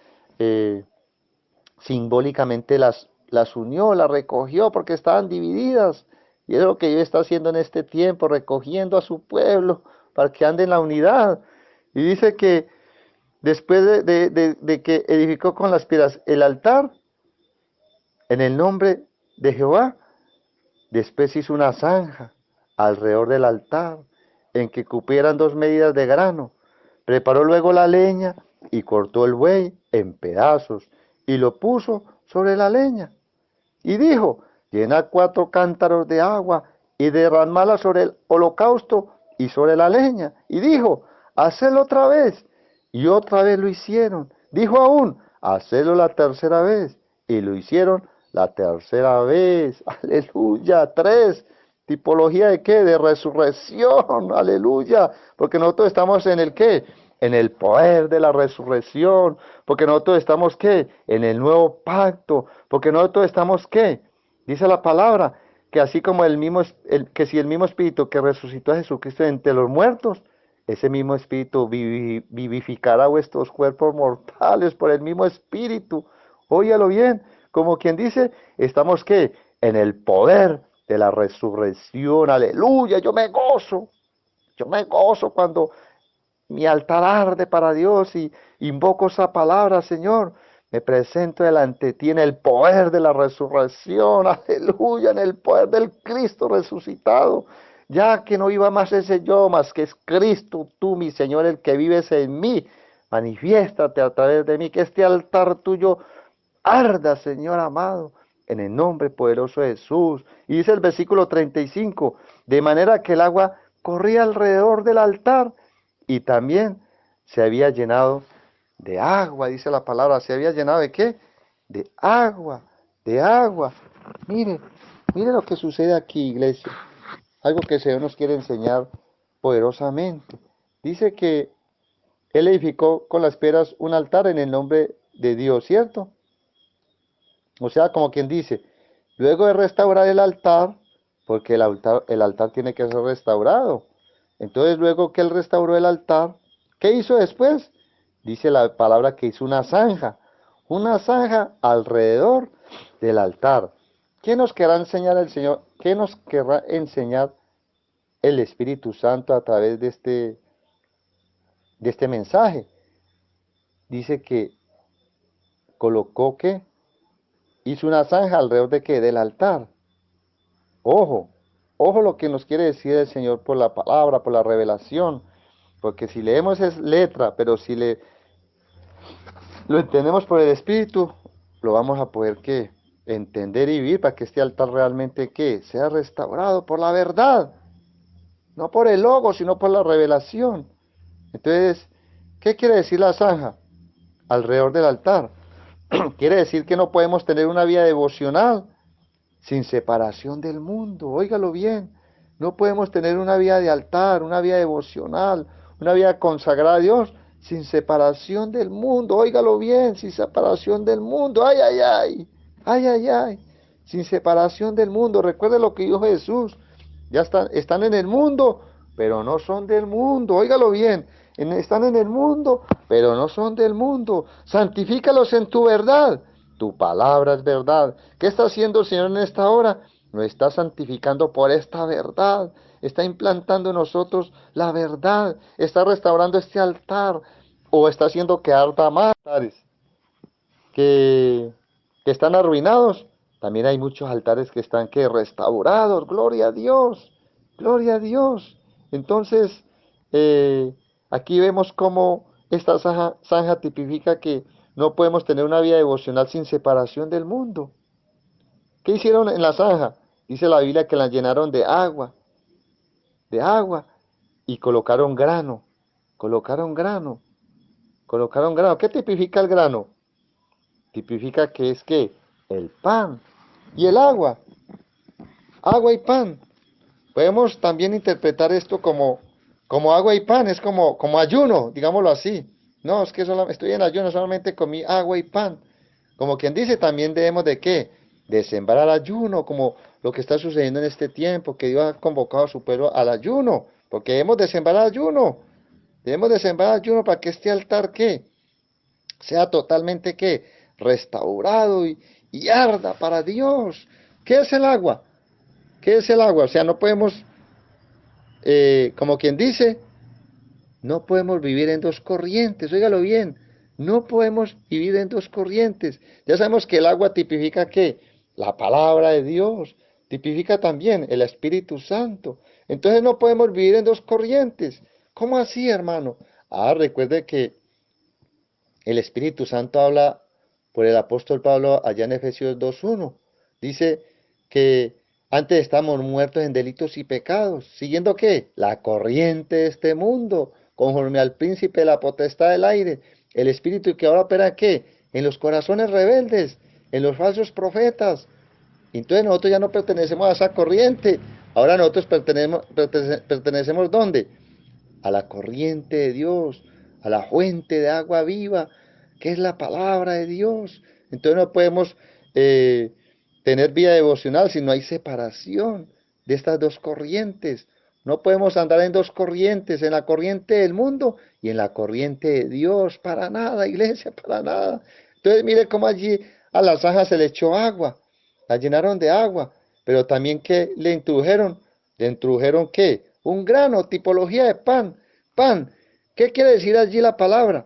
simbólicamente las unió, las recogió porque estaban divididas. Y es lo que Dios está haciendo en este tiempo, recogiendo a su pueblo para que ande en la unidad. Y dice que después de que edificó con las piedras el altar, en el nombre de Jehová, después hizo una zanja alrededor del altar, en que cupieran 2 medidas de grano. Preparó luego la leña y cortó el buey en pedazos y lo puso sobre la leña. Y dijo, llena 4 cántaros de agua y derramala sobre el holocausto y sobre la leña. Y dijo, hacedlo otra vez. Y otra vez lo hicieron. Dijo aún, hacedlo la tercera vez. Y lo hicieron la tercera vez. Aleluya. 3. ¿Tipología de qué? De resurrección. Aleluya. Porque nosotros estamos en el qué. En el poder de la resurrección. Porque nosotros estamos qué. En el nuevo pacto. Porque nosotros estamos qué. Dice la palabra que así como que si el mismo espíritu que resucitó a Jesucristo entre los muertos, ese mismo espíritu vivificará vuestros cuerpos mortales por el mismo espíritu. Óyalo bien, como quien dice, estamos ¿qué? En el poder de la resurrección. Aleluya, yo me gozo cuando mi altar arde para Dios y invoco esa palabra, Señor. Me presento delante de ti en el poder de la resurrección, aleluya, en el poder del Cristo resucitado. Ya que no iba más ese yo, más que es Cristo, tú, mi Señor, el que vives en mí. Manifiéstate a través de mí, que este altar tuyo arda, Señor amado, en el nombre poderoso de Jesús. Y dice el versículo 35, de manera que el agua corría alrededor del altar y también se había llenado de agua, dice la palabra. ¿Se había llenado de qué? De agua, de agua. Mire, mire lo que sucede aquí, iglesia. Algo que el Señor nos quiere enseñar poderosamente. Dice que Él edificó con las piedras un altar en el nombre de Dios, ¿cierto? O sea, como quien dice, luego de restaurar el altar, porque el altar tiene que ser restaurado. Entonces, luego que Él restauró el altar, ¿qué hizo después? Dice la palabra que hizo una zanja alrededor del altar. ¿Qué nos querrá enseñar el Señor? ¿Qué nos querrá enseñar el Espíritu Santo a través de este mensaje? Dice que colocó que hizo una zanja alrededor de qué? Del altar. Ojo, ojo lo que nos quiere decir el Señor por la palabra, por la revelación. Porque si leemos es letra, pero si lo entendemos por el Espíritu, lo vamos a poder ¿qué? Entender y vivir para que este altar realmente ¿qué? Sea restaurado por la verdad, no por el logo, sino por la revelación. Entonces, ¿qué quiere decir la zanja alrededor del altar? Quiere decir que no podemos tener una vida devocional sin separación del mundo. Óigalo bien, no podemos tener una vida de altar, una vida devocional, una vida consagrada a Dios sin separación del mundo. Óigalo bien, sin separación del mundo. Ay, ay, ay, ay, ay, ay, sin separación del mundo. Recuerde lo que dijo Jesús. Ya están en el mundo, pero no son del mundo. Óigalo bien, están en el mundo, pero no son del mundo. Santifícalos en tu verdad. Tu palabra es verdad. ¿Qué está haciendo el Señor en esta hora? Nos está santificando por esta verdad. Está implantando en nosotros la verdad. Está restaurando este altar. O está haciendo que arda más altares que, que están arruinados. También hay muchos altares que están que restaurados. Gloria a Dios. Gloria a Dios. Entonces, aquí vemos cómo esta zanja tipifica que no podemos tener una vida devocional sin separación del mundo. ¿Qué hicieron en la zanja? Dice la Biblia que la llenaron de agua y colocaron grano, colocaron grano, colocaron grano. ¿Qué tipifica el grano? Tipifica que es que el pan y el agua y pan. Podemos también interpretar esto como agua y pan, es como ayuno, digámoslo así. No, es que estoy en ayuno, solamente comí agua y pan. Como quien dice, también debemos de qué? De sembrar ayuno, como lo que está sucediendo en este tiempo, que Dios ha convocado a su pueblo al ayuno, porque debemos de sembrar ayuno, debemos de sembrar ayuno para que este altar, ¿qué? Sea totalmente, ¿qué? Restaurado y arda para Dios. ¿Qué es el agua? ¿Qué es el agua? O sea, no podemos, como quien dice, no podemos vivir en dos corrientes, óigalo bien, no podemos vivir en dos corrientes. Ya sabemos que el agua tipifica ¿qué? La palabra de Dios, tipifica también el Espíritu Santo. Entonces no podemos vivir en dos corrientes. ¿Cómo así, hermano? Recuerde que el Espíritu Santo habla por el apóstol Pablo allá en Efesios 2:1. Dice que antes estamos muertos en delitos y pecados, siguiendo ¿qué? La corriente de este mundo, conforme al príncipe de la potestad del aire, el espíritu que ahora opera ¿qué? En los corazones rebeldes, en los falsos profetas. Entonces nosotros ya no pertenecemos a esa corriente, ahora nosotros pertenecemos ¿dónde? A la corriente de Dios, a la fuente de agua viva, que es la palabra de Dios. Entonces no podemos tener vida devocional si no hay separación de estas dos corrientes. No podemos andar en dos corrientes, en la corriente del mundo y en la corriente de Dios. Para nada, iglesia, para nada. Entonces mire cómo allí a la zanja se le echó agua, la llenaron de agua, pero también que le introdujeron ¿qué? Un grano, tipología de pan. Pan, ¿qué quiere decir allí la palabra?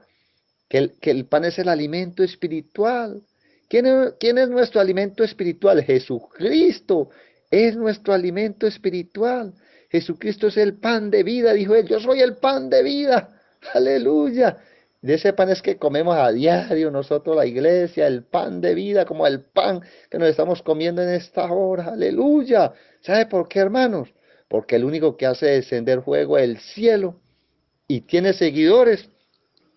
Que el pan es el alimento espiritual. ¿Quién es nuestro alimento espiritual? Jesucristo es nuestro alimento espiritual. Jesucristo es el pan de vida, dijo él. Yo soy el pan de vida. Aleluya. De ese pan es que comemos a diario nosotros la iglesia, el pan de vida, como el pan que nos estamos comiendo en esta hora. Aleluya. ¿Sabe por qué, hermanos? Porque el único que hace descender fuego es el cielo y tiene seguidores.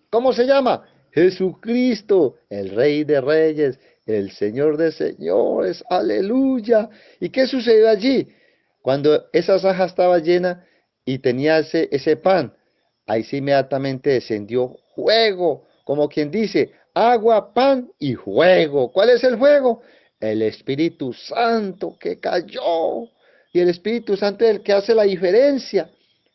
¿Cómo se llama? Jesucristo, el Rey de Reyes, el Señor de Señores. Aleluya. ¿Y qué sucedió allí? Cuando esa zaja estaba llena y tenía ese pan, ahí sí inmediatamente descendió fuego, como quien dice, agua, pan y fuego. ¿Cuál es el fuego? El Espíritu Santo que cayó. Y el Espíritu Santo es el que hace la diferencia.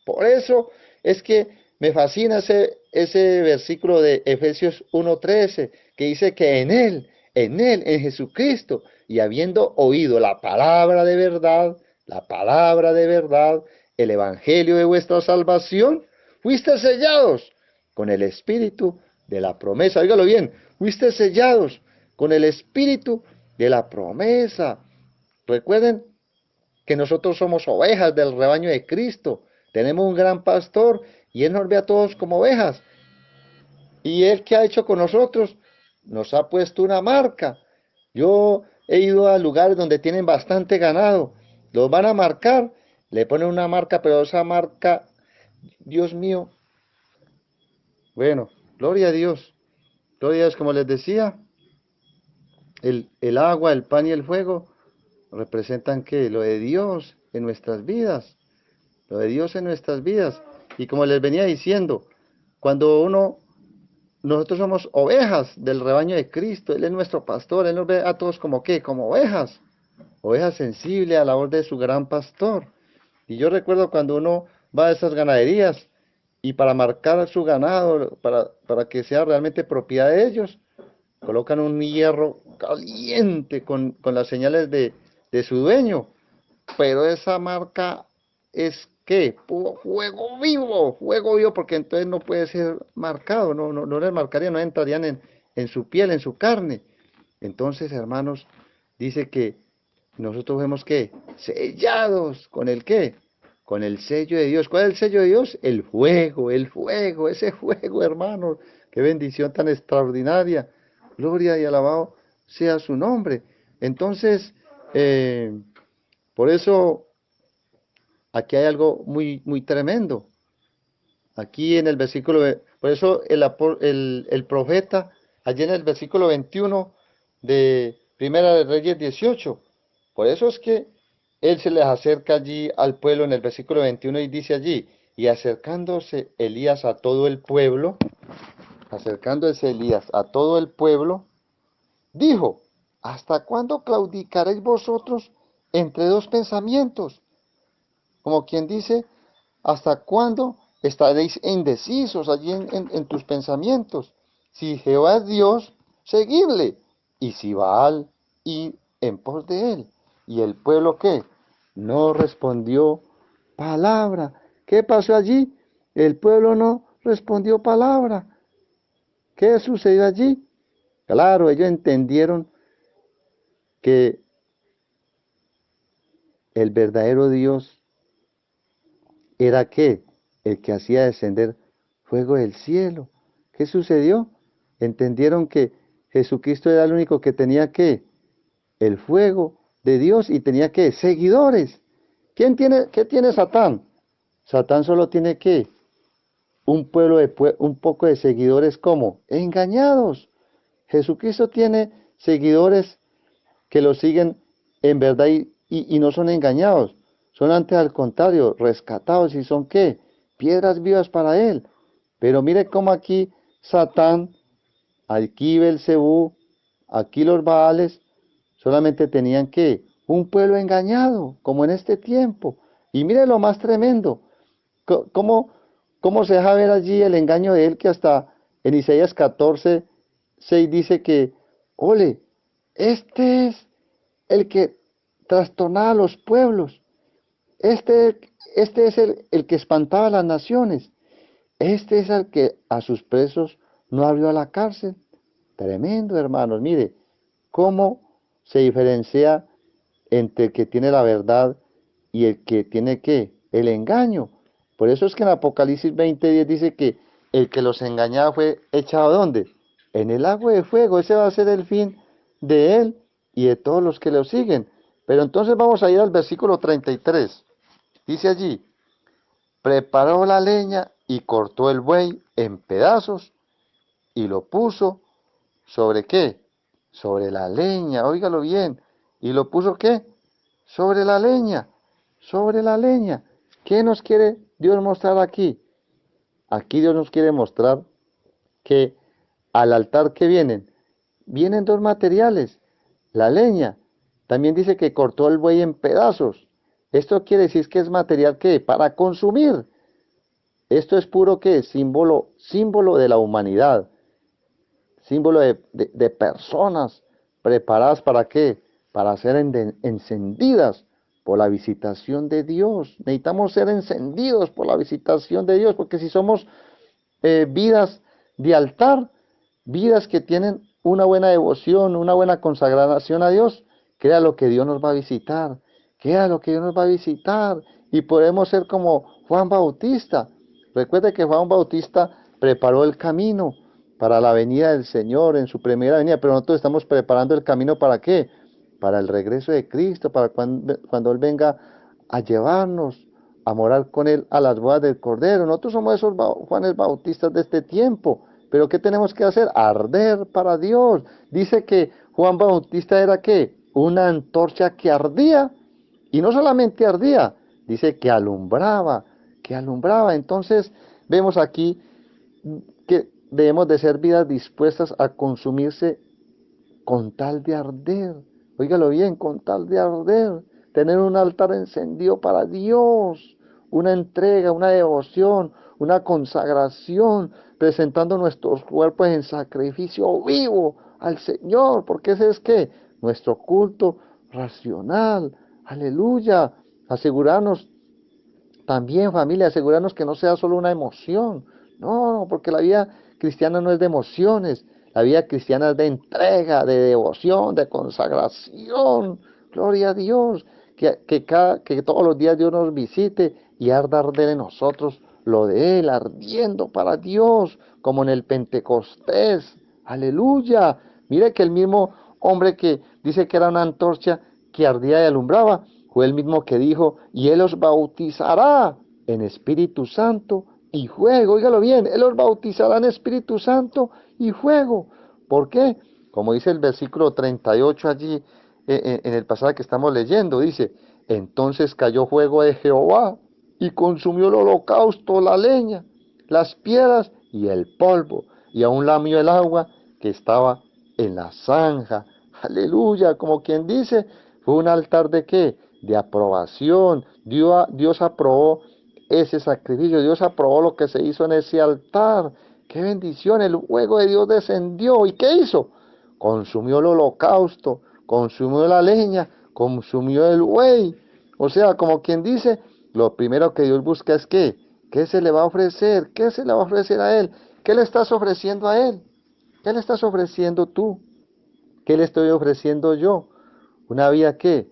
Por eso es que me fascina ese versículo de Efesios 1:13, que dice que en Jesucristo, y habiendo oído la palabra de verdad, el evangelio de vuestra salvación, fuiste sellados con el espíritu de la promesa. Óigalo bien, fuiste sellados con el espíritu de la promesa. Recuerden que nosotros somos ovejas del rebaño de Cristo. Tenemos un gran pastor y Él nos ve a todos como ovejas. ¿Y Él qué ha hecho con nosotros? Nos ha puesto una marca. Yo he ido a lugares donde tienen bastante ganado. Los van a marcar, le ponen una marca, pero esa marca, Dios mío, bueno, gloria a Dios. Gloria a Dios, como les decía, el agua, el pan y el fuego representan que lo de Dios en nuestras vidas, lo de Dios en nuestras vidas. Y como les venía diciendo, cuando nosotros somos ovejas del rebaño de Cristo, Él es nuestro pastor, Él nos ve a todos como qué, como ovejas, ovejas sensibles a la voz de su gran pastor. Y yo recuerdo cuando uno va a esas ganaderías y para marcar su ganado, para que sea realmente propiedad de ellos, colocan un hierro caliente con las señales de su dueño. Pero esa marca es ¿qué? Fuego vivo, porque entonces no puede ser marcado, no les marcaría, no entrarían en su piel, en su carne. Entonces, hermanos, dice que nosotros vemos que sellados con el qué, con el sello de Dios. ¿Cuál es el sello de Dios? El fuego, ese fuego, hermanos. Qué bendición tan extraordinaria. Gloria y alabado sea su nombre. Entonces, por eso aquí hay algo muy tremendo. Aquí en el versículo, por eso el profeta, allí en el versículo 21 de Primera de Reyes 18, por eso es que él se les acerca allí al pueblo en el versículo 21 y dice allí, y acercándose Elías a todo el pueblo, acercándose Elías a todo el pueblo, dijo, ¿hasta cuándo claudicaréis vosotros entre dos pensamientos? Como quien dice, ¿hasta cuándo estaréis indecisos allí en tus pensamientos? Si Jehová es Dios, seguidle. Y si Baal, id en pos de él. ¿Y el pueblo qué? No respondió palabra. ¿Qué pasó allí? El pueblo no respondió palabra. ¿Qué sucedió allí? Claro, ellos entendieron que el verdadero Dios era ¿qué? El que hacía descender fuego del cielo. ¿Qué sucedió? Entendieron que Jesucristo era el único que tenía ¿qué? El fuego de Dios y tenía ¿qué? Seguidores. ¿Qué tiene Satán? Satán solo tiene ¿qué? Un poco de seguidores como engañados. Jesucristo tiene seguidores que lo siguen en verdad y no son engañados. Son antes al contrario, rescatados y son ¿qué? Piedras vivas para él. Pero mire cómo aquí Satán, aquí Belcebú, aquí los Baales, solamente tenían ¿qué? Un pueblo engañado, como en este tiempo. Y mire lo más tremendo, cómo, cómo se deja ver allí el engaño de él, que hasta en Isaías 14, 6 dice que, ole, este es el que trastornaba a los pueblos. Este, este es el que espantaba a las naciones. Este es el que a sus presos no abrió a la cárcel. Tremendo, hermanos. Mire, cómo se diferencia entre el que tiene la verdad y el que tiene ¿qué? El engaño. Por eso es que en Apocalipsis 20:10 dice que el que los engañaba fue echado ¿dónde? En el agua de fuego. Ese va a ser el fin de él y de todos los que lo siguen. Pero entonces vamos a ir al versículo 33. Dice allí, preparó la leña y cortó el buey en pedazos y lo puso ¿sobre qué? Sobre la leña, óigalo bien. ¿Y lo puso qué? Sobre la leña, sobre la leña. ¿Qué nos quiere Dios mostrar aquí? Aquí Dios nos quiere mostrar que al altar que vienen dos materiales. La leña, también dice que cortó el buey en pedazos. Esto quiere decir que es material que para consumir. Esto es puro que símbolo de la humanidad, símbolo de personas preparadas para qué, para ser encendidas por la visitación de Dios. Necesitamos ser encendidos por la visitación de Dios, porque si somos vidas de altar, vidas que tienen una buena devoción, una buena consagración a Dios, crea lo que Dios nos va a visitar, crea lo que Dios nos va a visitar, y podemos ser como Juan Bautista. Recuerde que Juan Bautista preparó el camino, para la venida del Señor en su primera venida, pero nosotros estamos preparando el camino ¿para qué? Para el regreso de Cristo, para cuando Él venga a llevarnos, a morar con Él a las bodas del Cordero. Nosotros somos esos Juanes Bautistas de este tiempo, pero ¿qué tenemos que hacer? Arder para Dios. Dice que Juan Bautista era ¿qué? Una antorcha que ardía, y no solamente ardía, dice que alumbraba, que alumbraba. Entonces vemos aquí que debemos de ser vidas dispuestas a consumirse con tal de arder. Óigalo bien, con tal de arder. Tener un altar encendido para Dios. Una entrega, una devoción, una consagración, presentando nuestros cuerpos en sacrificio vivo al Señor, porque ese es que nuestro culto racional. Aleluya. Asegurarnos también, familia, asegurarnos que no sea solo una emoción. No, porque la vida cristiana no es de emociones. La vida cristiana es de entrega, de devoción, de consagración. Gloria a Dios. Que todos los días Dios nos visite y arda arder en nosotros lo de Él, ardiendo para Dios, como en el Pentecostés. Aleluya. Mire que el mismo hombre que dice que era una antorcha que ardía y alumbraba, fue el mismo que dijo, y Él os bautizará en Espíritu Santo y fuego. Óigalo bien, Él os bautizará en Espíritu Santo y fuego. ¿Por qué? Como dice el versículo 38 allí, en el pasaje que estamos leyendo, dice, entonces cayó fuego de Jehová y consumió el holocausto, la leña, las piedras y el polvo, y aún lamió el agua que estaba en la zanja. Aleluya, como quien dice, fue un altar de qué? De aprobación. Dios aprobó ese sacrificio, Dios aprobó lo que se hizo en ese altar. ¡Qué bendición! El fuego de Dios descendió. ¿Y qué hizo? Consumió el holocausto, consumió la leña, consumió el buey. O sea, como quien dice, lo primero que Dios busca es ¿qué? ¿Qué se le va a ofrecer? ¿Qué se le va a ofrecer a Él? ¿Qué le estás ofreciendo a Él? ¿Qué le estás ofreciendo tú? ¿Qué le estoy ofreciendo yo? ¿Una vida qué?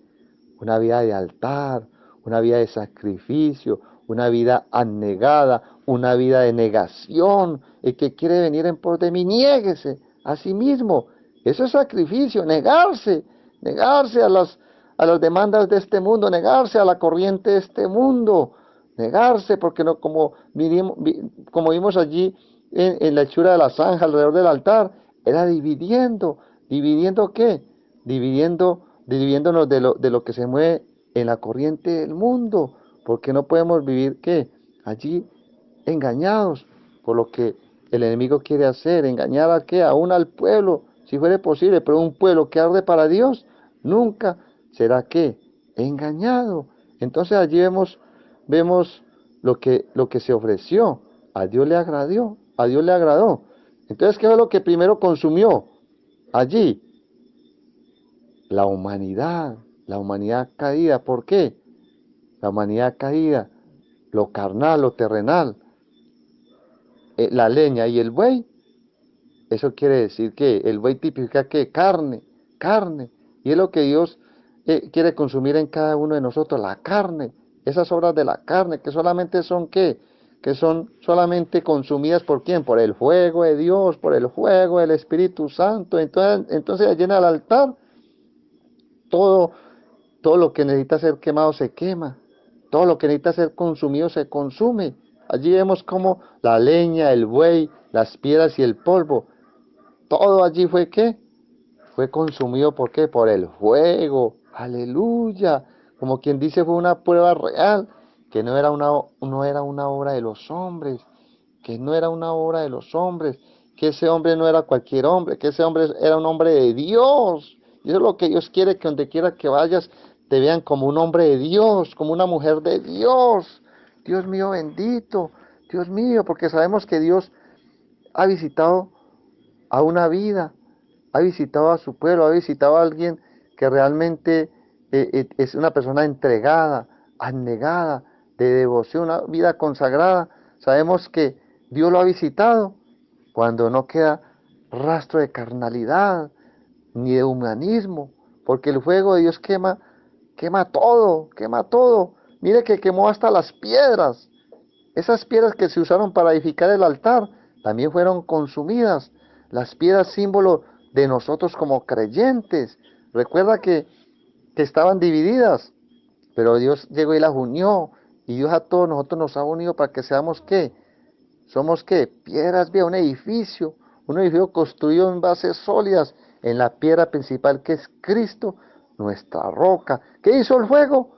Una vida de altar, una vida de sacrificio, una vida abnegada, una vida de negación. El que quiere venir en pos de mí, niéguese a sí mismo. Eso es sacrificio, negarse a las demandas de este mundo, negarse a la corriente de este mundo, negarse, porque no, como vimos allí en la hechura de la zanja alrededor del altar, era dividiendo ¿qué? Dividiéndonos de lo que se mueve en la corriente del mundo, porque no podemos vivir ¿qué? Allí engañados por lo que el enemigo quiere hacer, engañar a qué, aún al pueblo, si fuera posible, pero un pueblo que arde para Dios, nunca será ¿qué? Engañado. Entonces allí vemos lo que se ofreció, a Dios le agradó, a Dios le agradó. Entonces, ¿qué fue lo que primero consumió allí? La humanidad caída. ¿Por qué? La humanidad caída, lo carnal, lo terrenal, la leña y el buey. Eso quiere decir que el buey tipifica que carne, carne. Y es lo que Dios quiere consumir en cada uno de nosotros, la carne. Esas obras de la carne que solamente son ¿qué? Que son solamente consumidas por quién, por el fuego de Dios, por el fuego del Espíritu Santo. Entonces allí en el altar todo, todo lo que necesita ser quemado se quema. Todo lo que necesita ser consumido se consume. Allí vemos como la leña, el buey, las piedras y el polvo. Todo allí fue ¿qué? Fue consumido ¿por qué? Por el fuego. Aleluya. Como quien dice, fue una prueba real, que no era una obra de los hombres, que no era una obra de los hombres, que ese hombre no era cualquier hombre, que ese hombre era un hombre de Dios. Y eso es lo que Dios quiere, que donde quiera que vayas, te vean como un hombre de Dios, como una mujer de Dios. Dios mío bendito, Dios mío, porque sabemos que Dios ha visitado a una vida, ha visitado a su pueblo, ha visitado a alguien que realmente es una persona entregada, abnegada, de devoción, una vida consagrada. Sabemos que Dios lo ha visitado cuando no queda rastro de carnalidad ni de humanismo, porque el fuego de Dios quema todo, quema todo. Mire que quemó hasta las piedras. Esas piedras que se usaron para edificar el altar también fueron consumidas. las piedras símbolo de nosotros como creyentes. Recuerda que estaban divididas, pero Dios llegó y las unió, y Dios a todos nosotros nos ha unido para que seamos ¿qué? Somos ¿qué? Piedras vivas, un edificio construido en bases sólidas, en la piedra principal que es Cristo, nuestra roca. ¿Qué hizo el fuego?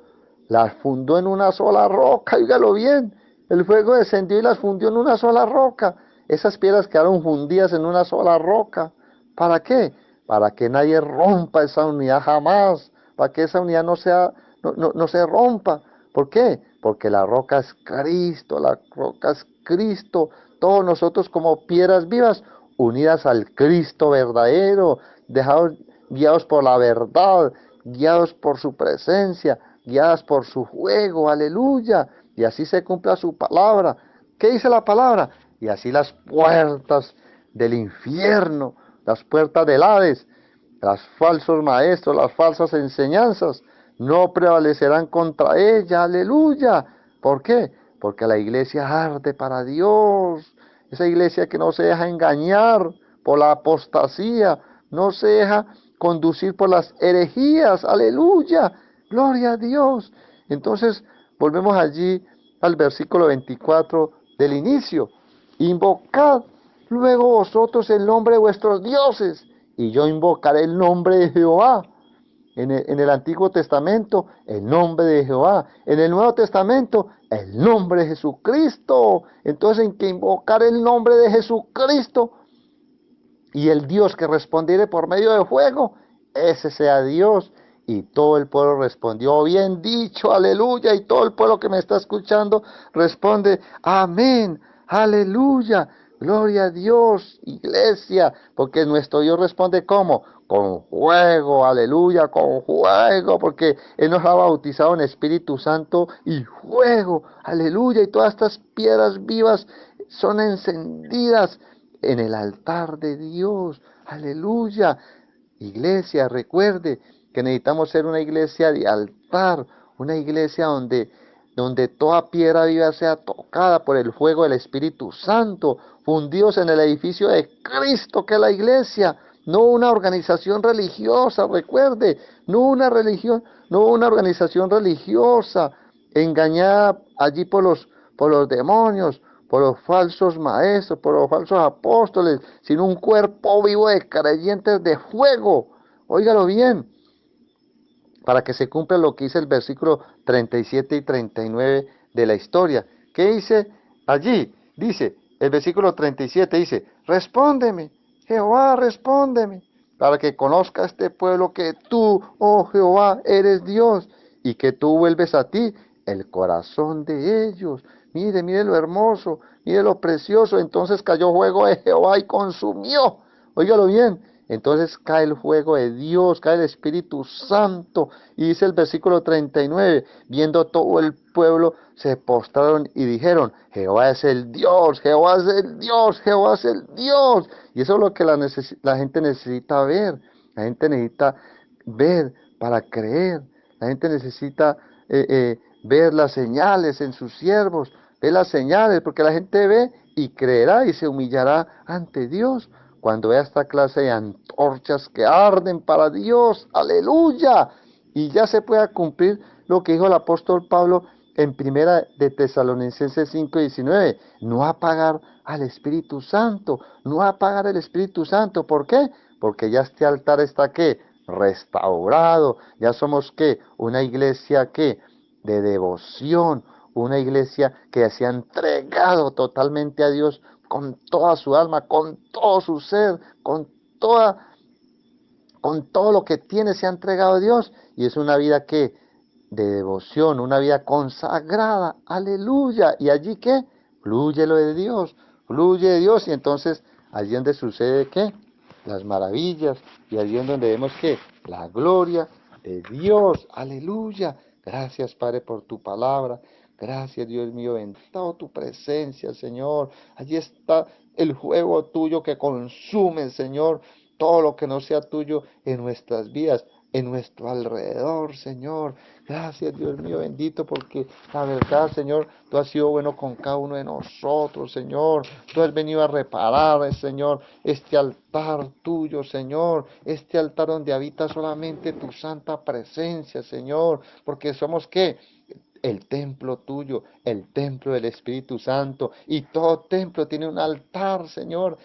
Las fundó en una sola roca, oígalo bien. El fuego descendió y las fundió en una sola roca. Esas piedras quedaron fundidas en una sola roca. ¿Para qué? Para que nadie rompa esa unidad jamás, para que esa unidad no se rompa. ¿Por qué? Porque la roca es Cristo, la roca es Cristo. Todos nosotros como piedras vivas, unidas al Cristo verdadero, dejados, guiados por la verdad, guiados por su presencia, guiadas por su fuego, aleluya. Y así se cumpla su palabra. ¿Qué dice la palabra? Y así las puertas del infierno, las puertas del Hades, los falsos maestros, las falsas enseñanzas, no prevalecerán contra ella, aleluya. ¿Por qué? Porque la iglesia arde para Dios, esa iglesia que no se deja engañar por la apostasía, no se deja conducir por las herejías, aleluya, gloria a Dios. Entonces, volvemos allí al versículo 24 del inicio. Invocad luego vosotros el nombre de vuestros dioses, y yo invocaré el nombre de Jehová. En el Antiguo Testamento, el nombre de Jehová. En el Nuevo Testamento, el nombre de Jesucristo. Entonces, en que invocar el nombre de Jesucristo y el Dios que respondiere por medio de fuego, ese sea Dios. Y todo el pueblo respondió, bien dicho, aleluya. Y todo el pueblo que me está escuchando responde, amén, aleluya. Gloria a Dios, iglesia, porque nuestro Dios responde ¿cómo? Con fuego, aleluya, con fuego, porque Él nos ha bautizado en Espíritu Santo y fuego, aleluya, y todas estas piedras vivas son encendidas en el altar de Dios, aleluya. Iglesia, recuerde que necesitamos ser una iglesia de altar, una iglesia donde toda piedra viva sea tocada por el fuego del Espíritu Santo, fundidos en el edificio de Cristo que es la iglesia, no una organización religiosa, recuerde, no una religión, no una organización religiosa, engañada allí por los demonios, por los falsos maestros, por los falsos apóstoles, sino un cuerpo vivo de creyentes de fuego. Óigalo bien, para que se cumpla lo que dice el versículo 37 y 39 de la historia. ¿Qué dice allí? Dice, el versículo 37 dice, respóndeme, Jehová, respóndeme, para que conozca este pueblo que tú, oh Jehová, eres Dios, y que tú vuelves a ti el corazón de ellos. Mire, mire lo hermoso, mire lo precioso. Entonces cayó fuego de Jehová y consumió. Óigalo bien. Entonces cae el fuego de Dios, cae el Espíritu Santo. Y dice el versículo 39, viendo todo el pueblo, se postraron y dijeron, Jehová es el Dios, Jehová es el Dios, Jehová es el Dios. Y eso es lo que la gente necesita ver. La gente necesita ver para creer. La gente necesita ver las señales en sus siervos, ver las señales, porque la gente ve y creerá y se humillará ante Dios cuando vea esta clase de antorchas que arden para Dios, aleluya, y ya se pueda cumplir lo que dijo el apóstol Pablo en primera de Tesalonicenses 5:19, no apagar al Espíritu Santo, no apagar el Espíritu Santo, ¿por qué? Porque ya este altar está ¿qué? Restaurado, ya somos ¿qué? Una iglesia ¿qué? De devoción, una iglesia que se ha entregado totalmente a Dios con toda su alma, con todo su ser, con todo lo que tiene se ha entregado a Dios y es una vida que de devoción, una vida consagrada, aleluya. Y allí que fluye lo de Dios, fluye de Dios y entonces allí donde sucede que las maravillas y allí donde vemos que la gloria de Dios, aleluya. Gracias Padre por tu palabra. Gracias, Dios mío, bendito tu presencia, Señor. Allí está el fuego tuyo que consume, Señor, todo lo que no sea tuyo en nuestras vidas. en nuestro alrededor, Señor. Gracias, Dios mío bendito, porque la verdad, Señor, tú has sido bueno con cada uno de nosotros, Señor. Tú has venido a reparar, Señor, este altar tuyo, Señor, este altar donde habita solamente tu santa presencia, Señor, porque somos, ¿qué? El templo tuyo, el templo del Espíritu Santo, y todo templo tiene un altar, Señor.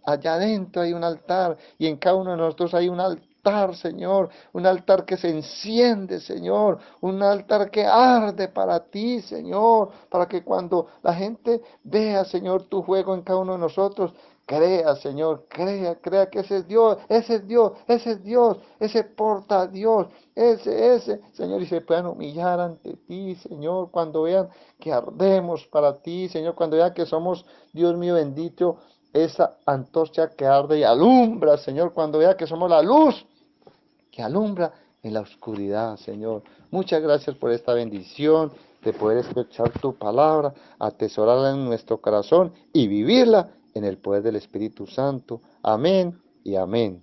Allá adentro hay un altar, y en cada uno de nosotros hay un altar, Señor, un altar que se enciende, Señor, un altar que arde para ti, Señor, para que cuando la gente vea, Señor, tu juego en cada uno de nosotros, crea, Señor, crea que ese es Dios, ese es Dios, ese es Dios, ese porta a Dios, ese, Señor, y se puedan humillar ante ti, Señor, cuando vean que ardemos para ti, Señor, cuando vean que somos, Dios mío bendito, esa antorcha que arde y alumbra, Señor, cuando vean que somos la luz que alumbra en la oscuridad, Señor. Muchas gracias por esta bendición de poder escuchar tu palabra, atesorarla en nuestro corazón y vivirla en el poder del Espíritu Santo. Amén y amén.